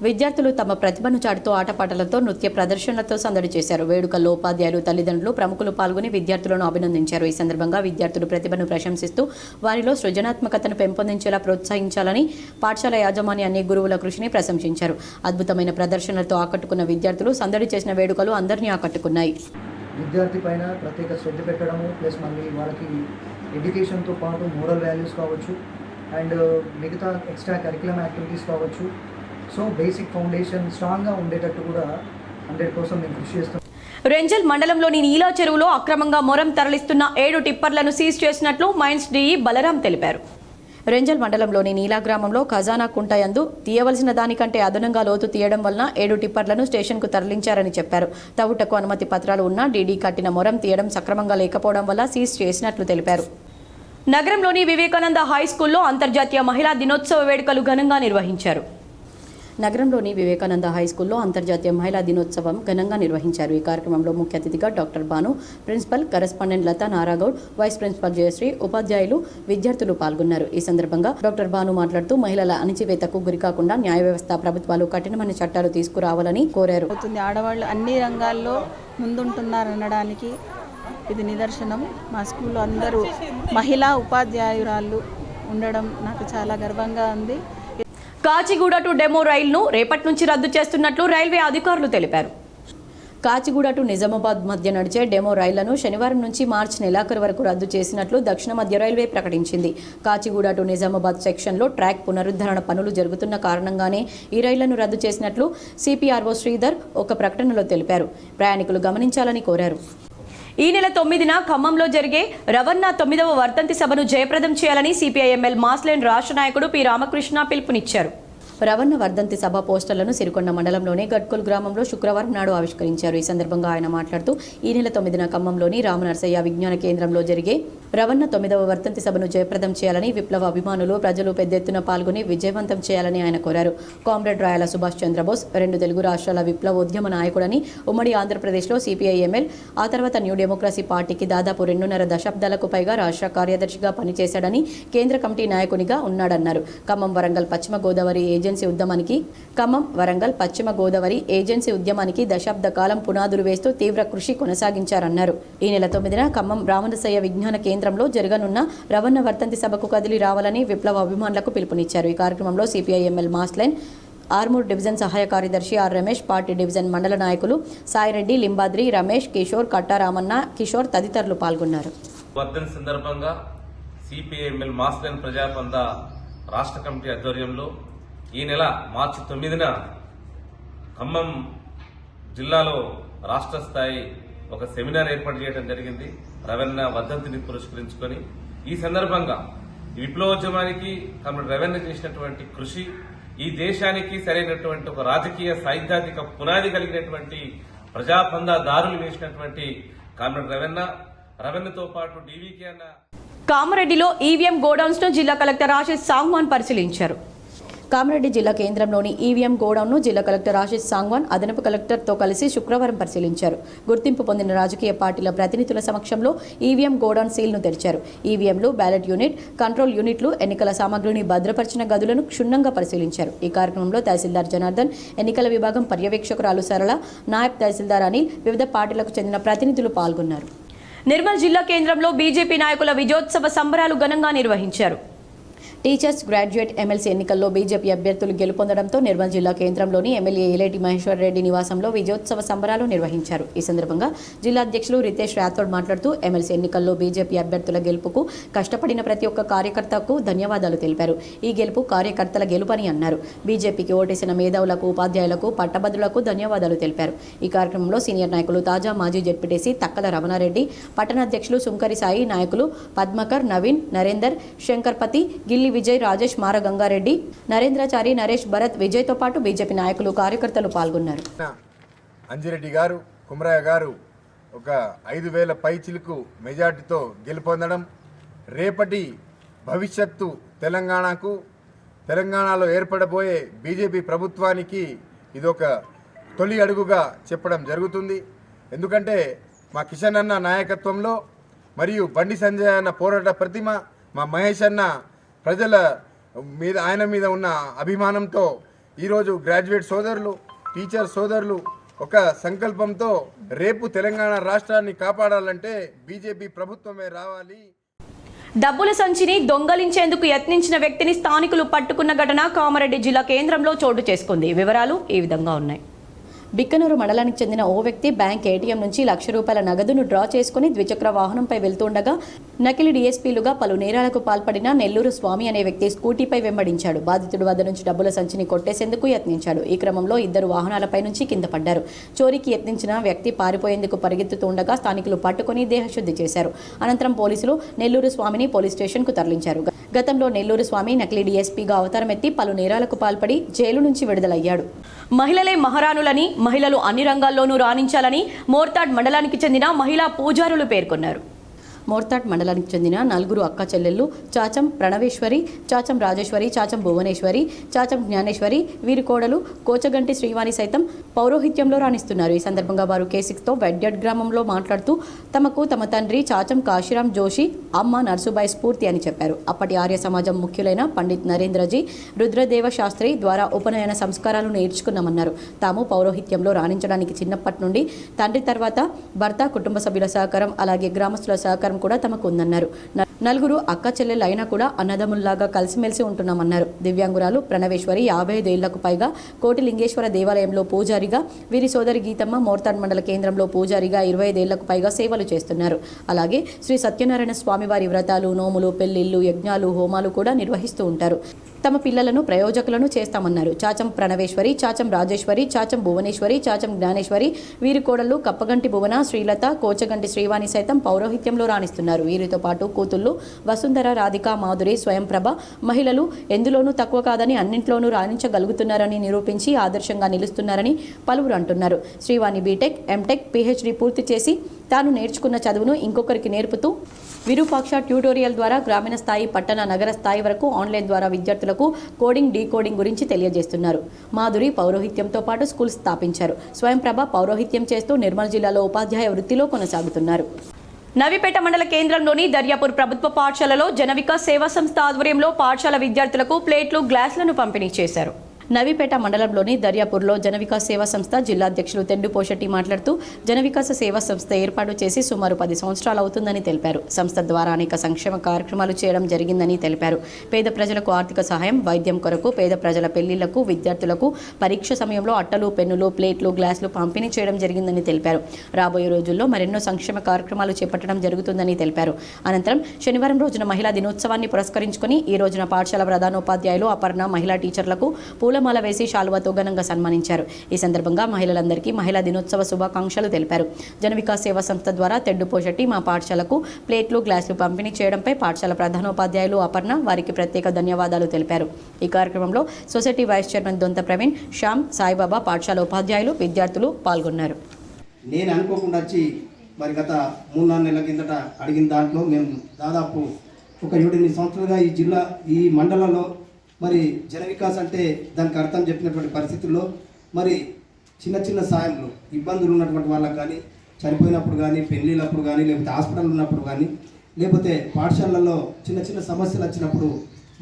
విద్యార్థులు తమ ప్రతిభను చాటుతూ ఆటపాటలతో, నృత్య ప్రదర్శనలతో సందడి చేశారు. వేడుకల్లో ఉపాధ్యాయులు, తల్లిదండ్రులు, ప్రముఖులు పాల్గొని విద్యార్థులను అభినందించారు. ఈ సందర్భంగా విద్యార్థులు ప్రతిభను ప్రశంసిస్తూ వారిలో సృజనాత్మకతను పెంపొందించేలా ప్రోత్సహించాలని పాఠశాల యాజమాన్యాన్ని, గురువుల కృషిని ప్రశంసించారు. అద్భుతమైన ప్రదర్శనలతో ఆకట్టుకున్న విద్యార్థులు సందడి చేసిన వేడుకలు అందరినీ ఆకట్టుకున్నాయి. విద్యార్థి పైన ప్రత్యేక శ్రద్ధ పెట్టడము, ప్లస్ మళ్ళీ వాళ్ళకి ఎడ్యుకేషన్తో పాటు మోరల్ వాల్యూస్ కావచ్చు అండ్ మిగతా ఎక్స్ట్రా కరికులం యాక్టివిటీస్ కావచ్చు. సో బేసిక్ ఫౌండేషన్ స్ట్రాంగ్గా ఉండేటట్టు కూడా 100% నేను కృషి చేస్తాను. రెంజల్ మండలంలోని నీలా చెరువులో అక్రమంగా మొరం తరలిస్తున్న 7 టిప్పర్లను సీజ్ చేసినట్లు మైన్స్ డీఈ బలరాం తెలిపారు. రెంజల్ మండలంలోని నీలా గ్రామంలో ఖజానా కుంట యందు తీయవలసిన దానికంటే అదనంగా లోతు తీయడం వలన 7 టిప్పర్లను స్టేషన్కు తరలించారని చెప్పారు. తవ్వుటకు అనుమతి పత్రాలు ఉన్నా డీడీ కట్టిన మొరం తీయడం సక్రమంగా లేకపోవడం వల్ల సీజ్ చేసినట్లు తెలిపారు. నగరంలోని వివేకానంద హై స్కూల్లో అంతర్జాతీయ మహిళా దినోత్సవ వేడుకలు ఘనంగా నిర్వహించారు. నగరంలోని వివేకానంద హై స్కూల్లో అంతర్జాతీయ మహిళా దినోత్సవం ఘనంగా నిర్వహించారు. ఈ కార్యక్రమంలో ముఖ్య అతిథిగా doctor Banu, principal correspondent Latha Naragoud, vice principal Jayashree, ఉపాధ్యాయులు, విద్యార్థులు పాల్గొన్నారు. ఈ సందర్భంగా డాక్టర్ బాను మాట్లాడుతూ మహిళల అణిచివేతకు గురికాకుండా న్యాయ వ్యవస్థ, ప్రభుత్వాలు కఠినమైన చట్టాలు తీసుకురావాలని కోరారు. ఆడవాళ్ళు అన్ని రంగాల్లో ముందుంటున్నారనడానికి ఇది నిదర్శనం. మా స్కూల్లో అందరూ మహిళా ఉపాధ్యాయురాళ్ళు ఉండడం నాకు చాలా గర్వంగా ఉంది. కాచిగూడ టు డెమో రైలును రేపటి నుంచి రద్దు చేస్తున్నట్లు రైల్వే అధికారులు తెలిపారు. కాచిగూడ టు నిజామాబాద్ మధ్య నడిచే డెమో రైళ్లను శనివారం నుంచి మార్చి నెలాఖరు వరకు రద్దు చేసినట్లు దక్షిణ మధ్య రైల్వే ప్రకటించింది. కాచిగూడ టు నిజామాబాద్ సెక్షన్లో ట్రాక్ పునరుద్ధరణ పనులు జరుగుతున్న కారణంగానే ఈ రైళ్లను రద్దు చేసినట్లు సిపిఆర్ఓ శ్రీధర్ ఒక ప్రకటనలో తెలిపారు. ప్రయాణికులు గమనించాలని కోరారు. ఈ నెల 9న ఖమ్మంలో జరిగే రవణ 9వ వర్ధంతి సభను జయప్రదం చేయాలని సిపిఐఎంఎల్ మాస్లైన్ రాష్ట్ర నాయకుడు పి రామకృష్ణ పిలుపునిచ్చారు. రవణ వర్ధంతి సభ పోస్టర్లను సిరికొండ మండలంలోని గట్కోల్ గ్రామంలో శుక్రవారం నాడు ఆవిష్కరించారు. ఈ సందర్భంగా ఆయన మాట్లాడుతూ ఈ నెల 9న ఖమ్మంలోని రామనర్సయ్య విజ్ఞాన కేంద్రంలో జరిగే రవణ 9వ వర్ధంతి సభను జయప్రదం చేయాలని, విప్లవ అభిమానులు, ప్రజలు పెద్ద ఎత్తున పాల్గొని విజయవంతం చేయాలని ఆయన కోరారు. కామ్రేడ్ రాయల సుభాష్ చంద్రబోస్ 2 తెలుగు రాష్ట్రాల విప్లవోద్యమ నాయకుడని, ఉమ్మడి ఆంధ్రప్రదేశ్లో సిపిఐఎంఎల్, ఆ తర్వాత న్యూ డెమోక్రసీ పార్టీకి దాదాపు 2.5 దశాబ్దాలకు పైగా రాష్ట్ర కార్యదర్శిగా పనిచేశాడని, కేంద్ర కమిటీ నాయకునిగా ఉన్నాడన్నారు. ఖమ్మం వరంగల్ పశ్చిమ గోదావరి ఏజెన్సీ ఉద్యమానికి దశాబ్ద కాలం పునాదులు వేస్తూ తీవ్ర కృషి కొనసాగించారన్నారు. ఈ నెల 9న ఖమ్మం రామనర్సయ్య విజ్ఞాన కేంద్రంలో జరగనున్న రవణ వర్ధంతి సభకు కదిలి రావాలని విప్లవ అభిమానులకు పిలుపునిచ్చారు. ఈ కార్యక్రమంలో సిపిఐఎంఎల్ మాస్లైన్ ఆర్మూర్ డివిజన్ సహాయ కార్యదర్శి ఆర్ రమేష్, పార్టీ డివిజన్ మండల నాయకులు సాయిరెడ్డి, లింబాద్రి, రమేష్, కిషోర్, కట్టారామన్న, కిషోర్ తదితరులు పాల్గొన్నారు. వర్ధంతి సందర్భంగా సిపిఐఎంఎల్ మాస్లైన్ ప్రజాపంద రాష్ట్ర కమిటీ ఆధ్వర్యంలో ఈ నెల మార్చి 9న ఖమ్మం జిల్లాలో రాష్ట్ర స్థాయి ఒక సెమినార్ ఏర్పాటు చేయడం జరిగింది రవణ వర్ధంతిని పురస్కరించుకొని. ఈ సందర్భంగా ఈ విప్లవోద్యమానికి కమ్రేడ్ రవీంద్ర చేసినటువంటి కృషి ఈ దేశానికి సరైనటువంటి ఒక రాజకీయ సైద్ధాంతిక పునాది కలిగినటువంటి ప్రజాపందాదారులు వేసినటువంటి కమ్రేడ్ రవీంద్రతో పాటు డీవీకే అన్న. కామారెడ్డిలో ఈవీఎం గోడౌన్స్ ను జిల్లా కలెక్టర్ ఆశిష్ సాంగ్వాన్ పరిశీలించారు. కామారెడ్డి జిల్లా కేంద్రంలోని ఈవీఎం గోడౌన్ను జిల్లా కలెక్టర్ ఆశిష్ సాంగ్వాన్ అదనపు కలెక్టర్తో కలిసి శుక్రవారం పరిశీలించారు. గుర్తింపు పొందిన రాజకీయ పార్టీల ప్రతినిధుల సమక్షంలో ఈవీఎం గోడౌన్ సీల్ను తెరిచారు. ఈవీఎంలు, బ్యాలెట్ యూనిట్, కంట్రోల్ యూనిట్లు, ఎన్నికల సామగ్రిని భద్రపరిచిన గదులను క్షుణ్ణంగా పరిశీలించారు. ఈ కార్యక్రమంలో తహసీల్దార్ జనార్దన్, ఎన్నికల విభాగం పర్యవేక్షకురాలు సరళ, నాయబ్ తహసీల్దార్ అనిల్, వివిధ పార్టీలకు చెందిన ప్రతినిధులు పాల్గొన్నారు. నిర్మల్ జిల్లా కేంద్రంలో బీజేపీ నాయకుల విజయోత్సవ సంబరాలు ఘనంగా నిర్వహించారు. టీచర్స్, గ్రాడ్యుయేట్ ఎమ్మెల్సీ ఎన్నికల్లో బీజేపీ అభ్యర్థులు గెలుపొందడంతో నిర్మల్ జిల్లా కేంద్రంలోని ఎమ్మెల్యే ఏలేటి మహేశ్వర్ రెడ్డి నివాసంలో విజయోత్సవ సంబరాలు నిర్వహించారు. ఈ సందర్భంగా జిల్లా అధ్యక్షులు రితేష్ రాథోడ్ మాట్లాడుతూ ఎమ్మెల్సీ ఎన్నికల్లో బీజేపీ అభ్యర్థుల గెలుపుకు కష్టపడిన ప్రతి ఒక్క కార్యకర్తకు ధన్యవాదాలు తెలిపారు. ఈ గెలుపు కార్యకర్తల గెలుపని అన్నారు. బీజేపీకి ఓటేసిన మేధావులకు, ఉపాధ్యాయులకు, పట్టభద్రులకు ధన్యవాదాలు తెలిపారు. ఈ కార్యక్రమంలో సీనియర్ నాయకులు తాజా మాజీ జెడ్పీటీసీ తక్కల రమణారెడ్డి, పట్టణ అధ్యక్షులు సుంకరి సాయి, నాయకులు పద్మకర్, నవీన్, నరేందర్, శంకర్పతి, గిల్లి విజయ్, రాజేష్, మార గంగారెడ్డి, నరేంద్రచారి, నరేష్, భరత్, విజయ్తో పాటు బీజేపీ నాయకులు, కార్యకర్తలు పాల్గొన్నారు. అంజిరెడ్డి గారు, కుమరయ్య గారు ఒక 5,000 పైచిలకు మెజార్టీతో గెలుపొందడం రేపటి భవిష్యత్తు తెలంగాణలో ఏర్పడబోయే బీజేపీ ప్రభుత్వానికి ఇదొక తొలి అడుగుగా చెప్పడం జరుగుతుంది. ఎందుకంటే మా కిషన్ అన్న నాయకత్వంలో మరియు బండి సంజయ్ అన్న పోరాట ప్రతిమ, మా మహేష్ అన్న ప్రజల మీద ఆయన మీద ఉన్న అభిమానంతో ఈరోజు గ్రాడ్యుయేట్ సోదరులు, టీచర్ సోదరులు ఒక సంకల్పంతో రేపు తెలంగాణ రాష్ట్రాన్ని కాపాడాలంటే బీజేపీ ప్రభుత్వమే రావాలి. డబ్బుల సంచిని దొంగలించేందుకు యత్నించిన వ్యక్తిని స్థానికులు పట్టుకున్న ఘటన కామారెడ్డి జిల్లా కేంద్రంలో చోటు చేసుకుంది. వివరాలు ఈ విధంగా ఉన్నాయి. బిక్కనూరు మండలానికి చెందిన ఓ వ్యక్తి బ్యాంక్ ఏటీఎం నుంచి ₹1,00,000 నగదును డ్రా చేసుకుని ద్విచక్ర వాహనంపై వెళ్తుండగా నకిలీ డీఎస్పీలుగా పలు నేరాలకు పాల్పడిన నెల్లూరు స్వామి అనే వ్యక్తి స్కూటీపై వెంబడించాడు. బాధితుడి వద్ద నుంచి డబ్బుల సంచిని కొట్టేసేందుకు యత్నించాడు. ఈ క్రమంలో 2 వాహనాలపై నుంచి కింద పడ్డారు. చోరీకి యత్నించిన వ్యక్తి పారిపోయేందుకు పరిగెత్తుతుండగా స్థానికులు పట్టుకుని దేహశుద్ధి చేశారు. అనంతరం పోలీసులు నెల్లూరు స్వామిని పోలీస్ స్టేషన్కు తరలించారు. గతంలో నెల్లూరు స్వామి నకిలీ డీఎస్పీగా అవతారమెత్తి పలు నేరాలకు పాల్పడి జైలు నుంచి విడుదలయ్యాడు. మహిళలే మహారాణులని, మహిళలు అన్ని రంగాల్లోనూ రాణించాలని మోర్తాడ్ మండలానికి చెందిన మహిళా పూజారులు పేర్కొన్నారు. మోర్తాడ్ మండలానికి చెందిన 4 అక్క చెల్లెళ్ళు చాచం ప్రణవేశ్వరి, చాచం రాజేశ్వరి, చాచం భువనేశ్వరి, చాచం జ్ఞానేశ్వరి, వీరి కోడలు కోచగంటి శ్రీవాణి సైతం పౌరోహిత్యంలో రాణిస్తున్నారు. ఈ సందర్భంగా వారు K6తో వెడ్యడ్ గ్రామంలో మాట్లాడుతూ తమకు తమ తండ్రి చాచం కాశీరాం జోషి, అమ్మ నర్సుబాయి స్ఫూర్తి అని చెప్పారు. అప్పటి ఆర్య సమాజం ముఖ్యులైన పండిత్ నరేంద్రజీ, రుద్రదేవ శాస్త్రి ద్వారా ఉపనయన సంస్కారాలు నేర్చుకున్నామన్నారు. తాము పౌరోహిత్యంలో రాణించడానికి చిన్నప్పటి నుండి తండ్రి తర్వాత భర్త, కుటుంబ సభ్యుల సహకారం అలాగే గ్రామస్తుల సహకారం కూడా తమకు ఉందన్నారు. 4 అక్క చెల్లెళ్ళు అయినా కూడా అన్నదమ్ముల్లాగా కలిసిమెలిసి ఉంటున్నామన్నారు. దివ్యాంగురాలు ప్రణవేశ్వరి 55 ఏళ్లకు పైగా కోటిలింగేశ్వర దేవాలయంలో పూజారిగా, వీరి సోదరి గీతమ్మ మోర్తాడ్ మండల కేంద్రంలో పూజారిగా 25 ఏళ్లకు పైగా సేవలు చేస్తున్నారు. అలాగే శ్రీ సత్యనారాయణ స్వామివారి వ్రతాలు, నోములు, పెళ్లిళ్లు, యజ్ఞాలు, హోమాలు కూడా నిర్వహిస్తూ ఉంటారు. తమ పిల్లలను ప్రయోజకులను చేస్తామన్నారు. చాచం ప్రణవేశ్వరి, చాచం రాజేశ్వరి, చాచం భువనేశ్వరి, చాచం జ్ఞానేశ్వరి, వీరి కోడళ్లు కప్పగంటి భువన, శ్రీలత, కోచగంటి శ్రీవాణి సైతం పౌరోహిత్యంలో రాణిస్తున్నారు. వీరితో పాటు కూతుళ్లు వసుంధర, రాధిక, మాధురి, స్వయంప్రభ మహిళలు ఎందులోనూ తక్కువ కాదని అన్నింట్లోనూ రాణించగలుగుతున్నారని నిరూపించి ఆదర్శంగా నిలుస్తున్నారని పలువురు అంటున్నారు. శ్రీవాణి బీటెక్, ఎంటెక్, PhD పూర్తి చేసి తాను నేర్చుకున్న చదువును ఇంకొకరికి నేర్పుతూ విరూపాక్ష ట్యూటోరియల్ ద్వారా గ్రామీణ స్థాయి, పట్టణ, నగర స్థాయి వరకు ఆన్లైన్ ద్వారా విద్యార్థులకు కోడింగ్, డీకోడింగ్ గురించి తెలియజేస్తున్నారు. మాధురి పౌరోహిత్యంతో పాటు స్కూల్ స్థాపించారు. స్వయంప్రభ పౌరోహిత్యం చేస్తూ నిర్మల్ జిల్లాలో ఉపాధ్యాయ వృత్తిలో కొనసాగుతున్నారు. నవీపేట మండల కేంద్రంలోని దర్యాపూర్ ప్రభుత్వ పాఠశాలలో జనవికాస్ సేవా సంస్థ ఆధ్వర్యంలో పాఠశాల విద్యార్థులకు ప్లేట్లు, గ్లాసులను పంపిణీ చేశారు. నవీపేట మండలంలోని దర్యాపూర్లో జనవికాస్ సేవా సంస్థ జిల్లా అధ్యక్షులు తెండు పోషెట్టి మాట్లాడుతూ జనవికాస సేవా సంస్థ ఏర్పాటు చేసి సుమారు 10 సంవత్సరాలు అవుతుందని తెలిపారు. సంస్థ ద్వారా అనేక సంక్షేమ కార్యక్రమాలు చేయడం జరిగిందని తెలిపారు. పేద ప్రజలకు ఆర్థిక సహాయం, వైద్యం కొరకు, పేద ప్రజల పెళ్లిళ్లకు, విద్యార్థులకు పరీక్ష సమయంలో అట్టలు, పెన్నులు, ప్లేట్లు, గ్లాసులు పంపిణీ చేయడం జరిగిందని తెలిపారు. రాబోయే రోజుల్లో మరెన్నో సంక్షేమ కార్యక్రమాలు చేపట్టడం జరుగుతుందని తెలిపారు. అనంతరం శనివారం రోజున మహిళా దినోత్సవాన్ని పురస్కరించుకుని ఈ రోజున పాఠశాల ప్రధానోపాధ్యాయులు, అపర్ణ మహిళా టీచర్లకు పూల పూలమాల వేసి శాలువాతో ఘనంగా సన్మానించారు. ఈ సందర్భంగా మహిళలందరికీ మహిళా దినోత్సవ శుభాకాంక్షలు తెలిపారు. జనవికాస్ సేవా సంస్థ ద్వారా తెడ్డు పోషటి మా పాఠశాలకు ప్లేట్లు గ్లాసులు పంపిణీ చేయడంపై పాఠశాల ప్రధానోపాధ్యాయులు అపర్ణ వారికి ప్రత్యేక ధన్యవాదాలు తెలిపారు. ఈ కార్యక్రమంలో society vice chairman Donta Praveen, Shyam, Saibaba, పాఠశాల ఉపాధ్యాయులు, విద్యార్థులు పాల్గొన్నారు. నేను అనుకోకుండా వచ్చి మరి గత 3-4 నెలల కిందట అడిగిన దాంట్లో మేము దాదాపు ఒక 7-8 సంవత్సరాలుగా ఈ జిల్లా ఈ మండలంలో మరి జన వికాస్ అంటే దానికి అర్థం చెప్పినటువంటి పరిస్థితుల్లో మరి చిన్న చిన్న సాయంలో ఇబ్బందులు ఉన్నటువంటి వాళ్ళకి కానీ, చనిపోయినప్పుడు కానీ, పెళ్ళిళ్ళప్పుడు కానీ, లేకపోతే హాస్పిటల్ ఉన్నప్పుడు కానీ, లేకపోతే పాఠశాలల్లో చిన్న చిన్న సమస్యలు వచ్చినప్పుడు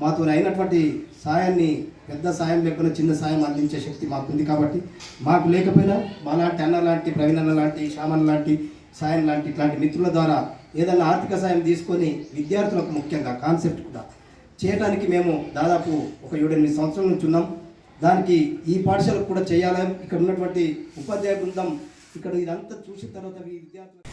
మాతో అయినటువంటి సాయాన్ని పెద్ద సాయం లేకుండా చిన్న సాయం అందించే శక్తి మాకుంది. కాబట్టి మాకు లేకపోయినా మాలాంటి అన్న లాంటి, ప్రవీణ్ అన్న లాంటి, శ్యామన్ లాంటి, సాయం లాంటి ఇట్లాంటి మిత్రుల ద్వారా ఏదైనా ఆర్థిక సాయం తీసుకొని విద్యార్థులకు ముఖ్యంగా కాన్సెప్ట్ కూడా చేయడానికి మేము దాదాపు ఒక 7-8 సంవత్సరాల నుంచి ఉన్నాం. దానికి ఈ పాఠశాలకు కూడా చేయాలని ఇక్కడ ఉన్నటువంటి ఉపాధ్యాయ బృందం ఇక్కడ ఇదంతా చూసిన తర్వాత విద్యార్థులు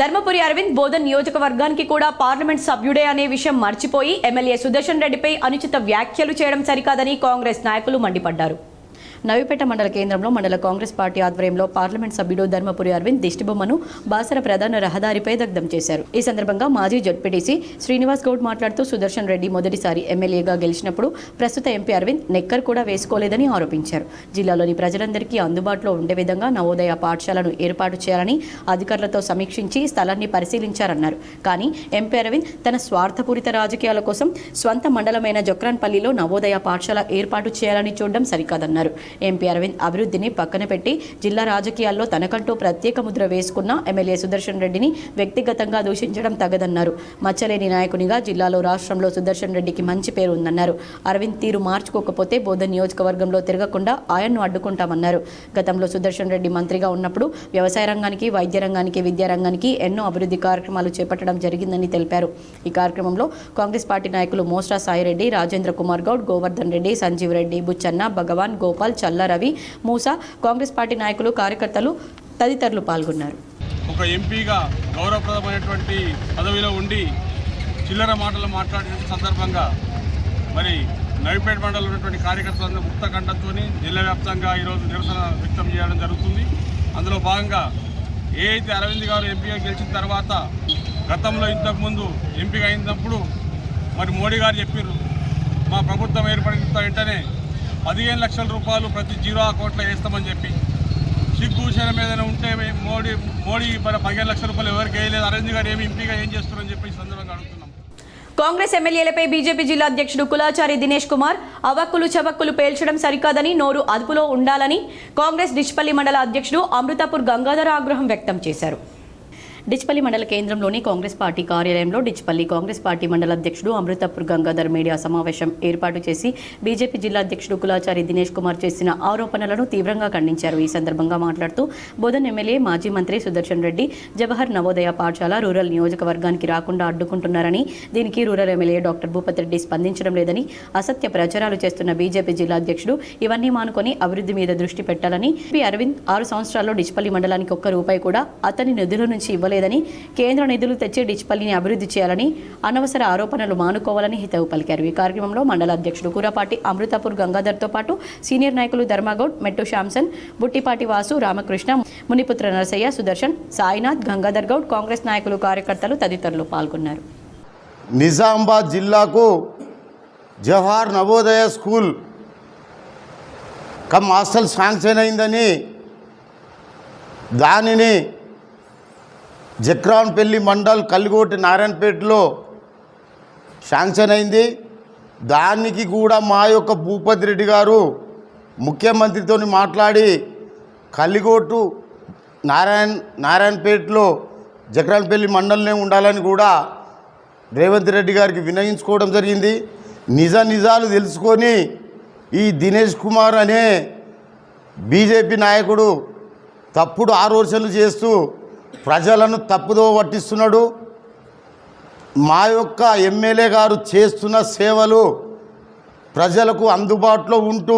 ధర్మపురి అరవింద్ బోధన్ నియోజకవర్గానికి కూడా పార్లమెంట్ సభ్యుడే అనే విషయం మర్చిపోయి ఎమ్మెల్యే సుదర్శన్ రెడ్డిపై అనుచిత వ్యాఖ్యలు చేయడం సరికాదని కాంగ్రెస్ నాయకులు మండిపడ్డారు. నవీపేట మండల కేంద్రంలో మండల కాంగ్రెస్ పార్టీ ఆధ్వర్యంలో పార్లమెంట్ సభ్యుడు ధర్మపురి అరవింద్ దిష్టిబొమ్మను బాసర ప్రధాన రహదారిపై దగ్ధం చేశారు. ఈ సందర్భంగా మాజీ జడ్పీటీసీ శ్రీనివాస్ గౌడ్ మాట్లాడుతూ సుదర్శన్ రెడ్డి మొదటిసారి ఎమ్మెల్యేగా గెలిచినప్పుడు ప్రస్తుత ఎంపీ అరవింద్ నెక్కర్ కూడా వేసుకోలేదని ఆరోపించారు. జిల్లాలోని ప్రజలందరికీ అందుబాటులో ఉండే విధంగా నవోదయ పాఠశాలను ఏర్పాటు చేయాలని అధికారులతో సమీక్షించి స్థలాన్ని పరిశీలించారన్నారు. కానీ ఎంపీ అరవింద్ తన స్వార్థపూరిత రాజకీయాల కోసం స్వంత మండలమైన జొక్రాన్పల్లిలో నవోదయ పాఠశాల ఏర్పాటు చేయాలని చూడడం సరికాదన్నారు. ఎంపీ అరవింద్ అభివృద్ధిని పక్కన పెట్టి జిల్లా రాజకీయాల్లో తనకంటూ ప్రత్యేక ముద్ర వేసుకున్న ఎమ్మెల్యే సుదర్శన్ రెడ్డిని వ్యక్తిగతంగా దూషించడం తగదన్నారు. మచ్చలేని నాయకునిగా జిల్లాలో రాష్ట్రంలో సుదర్శన్ రెడ్డికి మంచి పేరు ఉందన్నారు. అరవింద్ తీరు మార్చుకోకపోతే బోధన్ నియోజకవర్గంలో తిరగకుండా ఆయన్ను అడ్డుకుంటామన్నారు. గతంలో సుదర్శన్ రెడ్డి మంత్రిగా ఉన్నప్పుడు వ్యవసాయ రంగానికి, వైద్య రంగానికి, విద్యా రంగానికి ఎన్నో అభివృద్ధి కార్యక్రమాలు చేపట్టడం జరిగిందని తెలిపారు. ఈ కార్యక్రమంలో కాంగ్రెస్ పార్టీ నాయకులు మోస్టా సాయిరెడ్డి, రాజేంద్ర కుమార్ గౌడ్, గోవర్ధన్ రెడ్డి, సంజీవ్ రెడ్డి, బుచ్చన్న, భగవాన్, గోపాల్, చల్ల రవి, మూసా, కాంగ్రెస్ పార్టీ నాయకులు, కార్యకర్తలు తదితరులు పాల్గొన్నారు. ఒక ఎంపీగా గౌరవప్రదమైనటువంటి పదవిలో ఉండి చిల్లర మాటలు మాట్లాడిన సందర్భంగా మరి నవీపేట మండలంలో ఉన్నటువంటి కార్యకర్తలందరూ ముక్త కంఠంతో జిల్లా వ్యాప్తంగా ఈరోజు నిరసన వ్యక్తం చేయడం జరుగుతుంది. అందులో భాగంగా ఏదైతే అరవింద్ గారు ఎంపీగా గెలిచిన తర్వాత గతంలో ఇంతకుముందు ఎంపీగా అయినప్పుడు మరి మోడీ గారు చెప్పారు, మా ప్రభుత్వం ఏర్పడిన వెంటనే 15 లక్షల రూపాయలు ప్రతి జీరో అకౌంట్లో వేస్తామని చెప్పి సిగ్గుశనం ఏదైనా ఉంటే మోడీ మరి 15 లక్షల రూపాయలు ఎవరికి వేయలేదు. అరవింద్ గారు ఏమి ఎంపీగా ఏం చేస్తున్నారని చెప్పి ఈ సందర్భంగా అడుగుతున్నాం. కాంగ్రెస్ ఎమ్మెల్యేలపై బీజేపీ జిల్లా అధ్యక్షుడు కులాచారి దినేష్ కుమార్ అవక్కులు చవక్కులు పేల్చడం సరికాదని, నోరు అదుపులో ఉండాలని కాంగ్రెస్ డిచ్పల్లి మండల అధ్యక్షుడు అమృతాపూర్ గంగాధర ఆగ్రహం వ్యక్తం చేశారు. డిచ్పల్లి మండల కేంద్రంలోని కాంగ్రెస్ పార్టీ కార్యాలయంలో డిచ్పల్లి కాంగ్రెస్ పార్టీ మండల అధ్యక్షుడు అమృతపూర్ గంగాధర్ మీడియా సమావేశం ఏర్పాటు చేసి బీజేపీ జిల్లా అధ్యక్షుడు కులాచారి దినేష్ కుమార్ చేసిన ఆరోపణలను తీవ్రంగా ఖండించారు. ఈ సందర్భంగా మాట్లాడుతూ బోధన్ ఎమ్మెల్యే మాజీ మంత్రి సుదర్శన్ రెడ్డి జవహర్ నవోదయ పాఠశాల రూరల్ నియోజకవర్గానికి రాకుండా అడ్డుకుంటున్నారని, దీనికి rural MLA doctor Bhupathi Reddy స్పందించడం లేదని, అసత్య ప్రచారాలు చేస్తున్న బీజేపీ జిల్లా అధ్యక్షుడు ఇవన్నీ మానుకొని అభివృద్ధి మీద దృష్టి పెట్టాలని, అరవింద్ 6 సంవత్సరాల్లో డిచ్పల్లి మండలానికి ₹1 కూడా అతని నిధుల నుంచి ఇవ్వలేదని, కేంద్ర నిధులు తెచ్చి డిచ్పల్లిని అభివృద్ధి చేయాలని, అనవసర ఆరోపణలు మానుకోవాలని హితవు పలికారు. ఈ కార్యక్రమంలో మండల అధ్యక్షుడు కూరపాటి అమృతపూర్ గంగాధర్తో పాటు సీనియర్ నాయకులు ధర్మగౌడ్, మెట్టు శాంసన్, బుట్టిపాటి వాసు, రామకృష్ణ, మునిపుత్ర నరసయ్య, సుదర్శన్, సాయినాథ్, గంగాధర్ గౌడ్, కాంగ్రెస్ నాయకులు, కార్యకర్తలు తదితరులు పాల్గొన్నారు. నిజామాబాద్ జిల్లాకు Jawahar Navodaya school come hostel sanction అయిందని, దానిని జక్రాన్పల్లి మండల్ కల్లిగోటి నారాయణపేటలో శాంక్షన్ అయింది. దానికి కూడా మా యొక్క భూపతి రెడ్డి గారు ముఖ్యమంత్రితో మాట్లాడి కల్లిగోటు నారాయణపేటలో జక్రాన్పల్లి మండలనే ఉండాలని కూడా రేవంత్ రెడ్డి గారికి వినయించుకోవడం జరిగింది. నిజాలు తెలుసుకొని ఈ దినేష్ కుమార్ అనే బీజేపీ నాయకుడు తప్పుడు ఆలోచనలు చేస్తూ ప్రజలను తప్పుదో పట్టిస్తున్నాడు. మా యొక్క ఎమ్మెల్యే గారు చేస్తున్న సేవలు ప్రజలకు అందుబాటులో ఉంటూ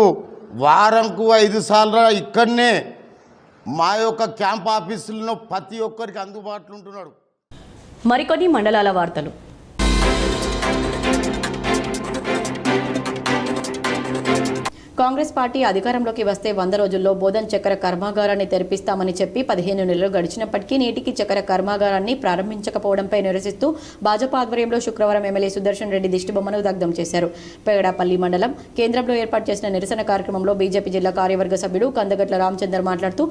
వారంకు 5 సార్లు ఇక్కడనే మా యొక్క క్యాంప్ ఆఫీసుల్లో ప్రతి ఒక్కరికి అందుబాటులో ఉంటున్నాడు. మరికొన్ని మండలాల వార్తలు. కాంగ్రెస్ పార్టీ అధికారంలోకి వస్తే 100 రోజుల్లో బోధన్ చక్కెర కర్మాగారాన్ని తెరిపిస్తామని చెప్పి 15 నెలలు గడిచినప్పటికీ నేటికి చక్కెర కర్మాగారాన్ని ప్రారంభించకపోవడంపై నిరసిస్తూ భాజపా ఆధ్వర్యంలో శుక్రవారం ఎమ్మెల్యే సుదర్శన్ రెడ్డి దిష్టిబొమ్మను దగ్ధం చేశారు. పేగడాపల్లి మండలం కేంద్రంలో ఏర్పాటు చేసిన నిరసన కార్యక్రమంలో బీజేపీ జిల్లా కార్యవర్గ సభ్యుడు కందగట్ల రామచందర్ మాట్లాడుతూ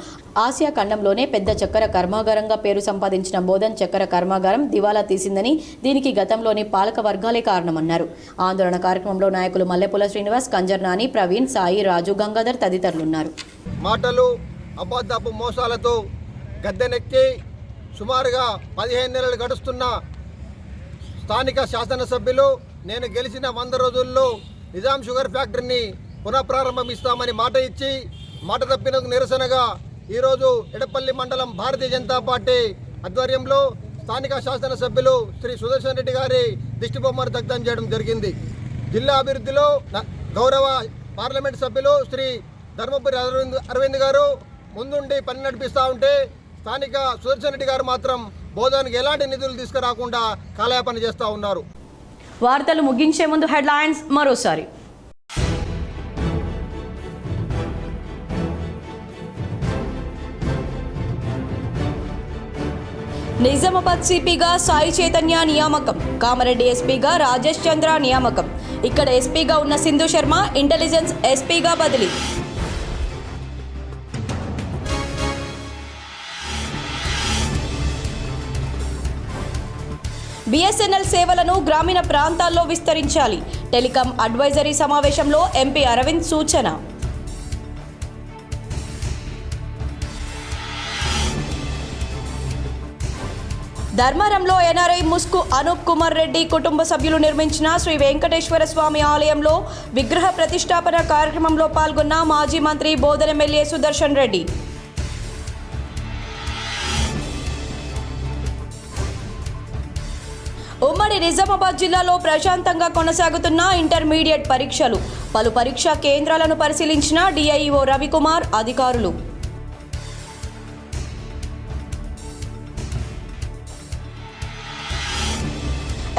ఆసియా ఖండంలోనే పెద్ద చక్కెర కర్మాగారంగా పేరు సంపాదించిన బోధన్ చక్కెర కర్మాగారం దివాలా తీసిందని, దీనికి గతంలోని పాలక వర్గాలే కారణమన్నారు. ఆందోళన కార్యక్రమంలో నాయకులు మల్లెపూల శ్రీనివాస్, కంజర్ నాని, ప్రవీణ్, సాయి, రాజు, గంగాధర్ తదితరులున్నారు. మాటలు అబద్ధపు మోసాలతో గద్దెనెక్కి సుమారుగా 15 నెలలు గడుస్తున్న స్థానిక శాసనసభ్యులు నేను గెలిచిన 100 రోజుల్లో నిజాం షుగర్ ఫ్యాక్టరీని పునఃప్రారంభిస్తామని మాట ఇచ్చి మాట తప్పినందుకు నిరసనగా ఈరోజు ఎడపల్లి మండలం భారతీయ జనతా పార్టీ ఆధ్వర్యంలో స్థానిక శాసనసభ్యులు శ్రీ సుదర్శన్ రెడ్డి గారి దిష్టిబొమ్మను దగ్ధం చేయడం జరిగింది. జిల్లా అభివృద్ధిలో గౌరవ పార్లమెంట్ సభ్యులు శ్రీ ధర్మపురి అరవింద్ గారు ముందుండి పని నడిపిస్తూ ఉంటే స్థానిక సుదర్శన్ రెడ్డి గారు మాత్రం బోధనకి ఎలాంటి నిధులు తీసుకురాకుండా కాలయాపన చేస్తూ ఉన్నారు. వార్తలు ముగించే ముందు హెడ్లైన్స్ మరోసారి. నిజామాబాద్ సిపిగా సాయి చైతన్య నియామకం, కామారెడ్డి ఎస్పీగా రాజేష్ చంద్ర నియామకం. ఇక్కడ ఎస్పీగా ఉన్న సింధు శర్మ ఇంటెలిజెన్స్ ఎస్పీగా బదిలీ. బిఎస్ఎన్ఎల్ సేవలను గ్రామీణ ప్రాంతాల్లో విస్తరించాలి. టెలికాం అడ్వైజరీ సమావేశంలో ఎంపీ అరవింద్ సూచన. ధర్మారంలో ఎన్ఆర్ఐ ముస్కు అనూప్ కుమార్ రెడ్డి కుటుంబ సభ్యులు నిర్మించిన శ్రీ వెంకటేశ్వర స్వామి ఆలయంలో విగ్రహ ప్రతిష్టాపన కార్యక్రమంలో పాల్గొన్న మాజీ మంత్రి బోధన్ ఎమ్మెల్యే సుదర్శన్ రెడ్డి. ఉమ్మడి నిజామాబాద్ జిల్లాలో ప్రశాంతంగా కొనసాగుతున్న ఇంటర్మీడియట్ పరీక్షలు. పలు పరీక్షా కేంద్రాలను పరిశీలించిన డిఐఓ రవికుమార్, అధికారులు.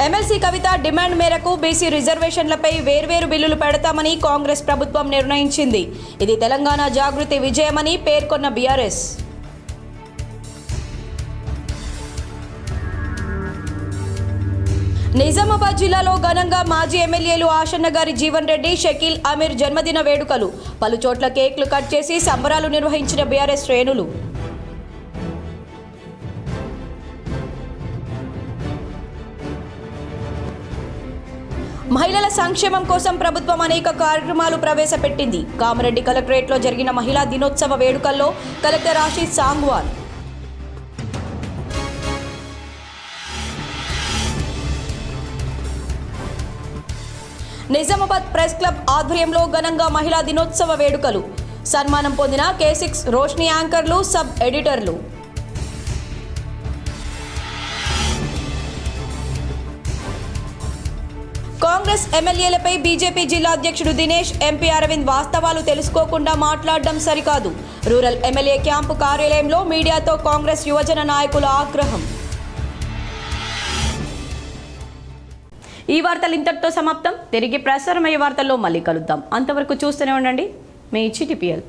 ఎమ్మెల్సీ కవిత డిమాండ్ మేరకు బీసీ రిజర్వేషన్లపై వేర్వేరు బిల్లులు పెడతామని కాంగ్రెస్ ప్రభుత్వం నిర్ణయించింది. ఇది తెలంగాణ జాగృతి విజయమని పేర్కొన్న బీఆర్ఎస్. నిజామాబాద్ జిల్లాలో ఘనంగా మాజీ ఎమ్మెల్యేలు ఆషన్న గారి జీవన్ రెడ్డి, షకీల్ అమీర్ జన్మదిన వేడుకలు. పలు చోట్ల కేక్లు కట్ చేసి సంబరాలు నిర్వహించిన బీఆర్ఎస్ శ్రేణులు. మహిళల సంక్షేమం కోసం ప్రభుత్వం అనేక కార్యక్రమాలు ప్రవేశపెట్టింది. కామారెడ్డి కలెక్టరేట్లో జరిగిన మహిళా దినోత్సవ వేడుకల్లో collector Ashish Sangwan. Nizamabad press club ఆధ్వర్యంలో ఘనంగా మహిళా దినోత్సవ వేడుకలు. సన్మానం పొందిన K6 రోష్ని యాంకర్లు, సబ్ ఎడిటర్లు. కాంగ్రెస్ ఎమ్మెల్యేలపై బీజేపీ జిల్లా అధ్యక్షుడు దినేష్, ఎంపీ అరవింద్ వాస్తవాలు తెలుసుకోకుండా మాట్లాడడం సరికాదు. రూరల్ ఎమ్మెల్యే క్యాంపు కార్యాలయంలో మీడియాతో కాంగ్రెస్ యువజన నాయకుల ఆగ్రహం. ఈ వార్తలు ఇంతటితో సమాప్తం. తిరిగి ప్రసారమయ్యే వార్తల్లో మళ్ళీ కలుద్దాం. అంతవరకు చూస్తూనే ఉండండి మీ HTPL.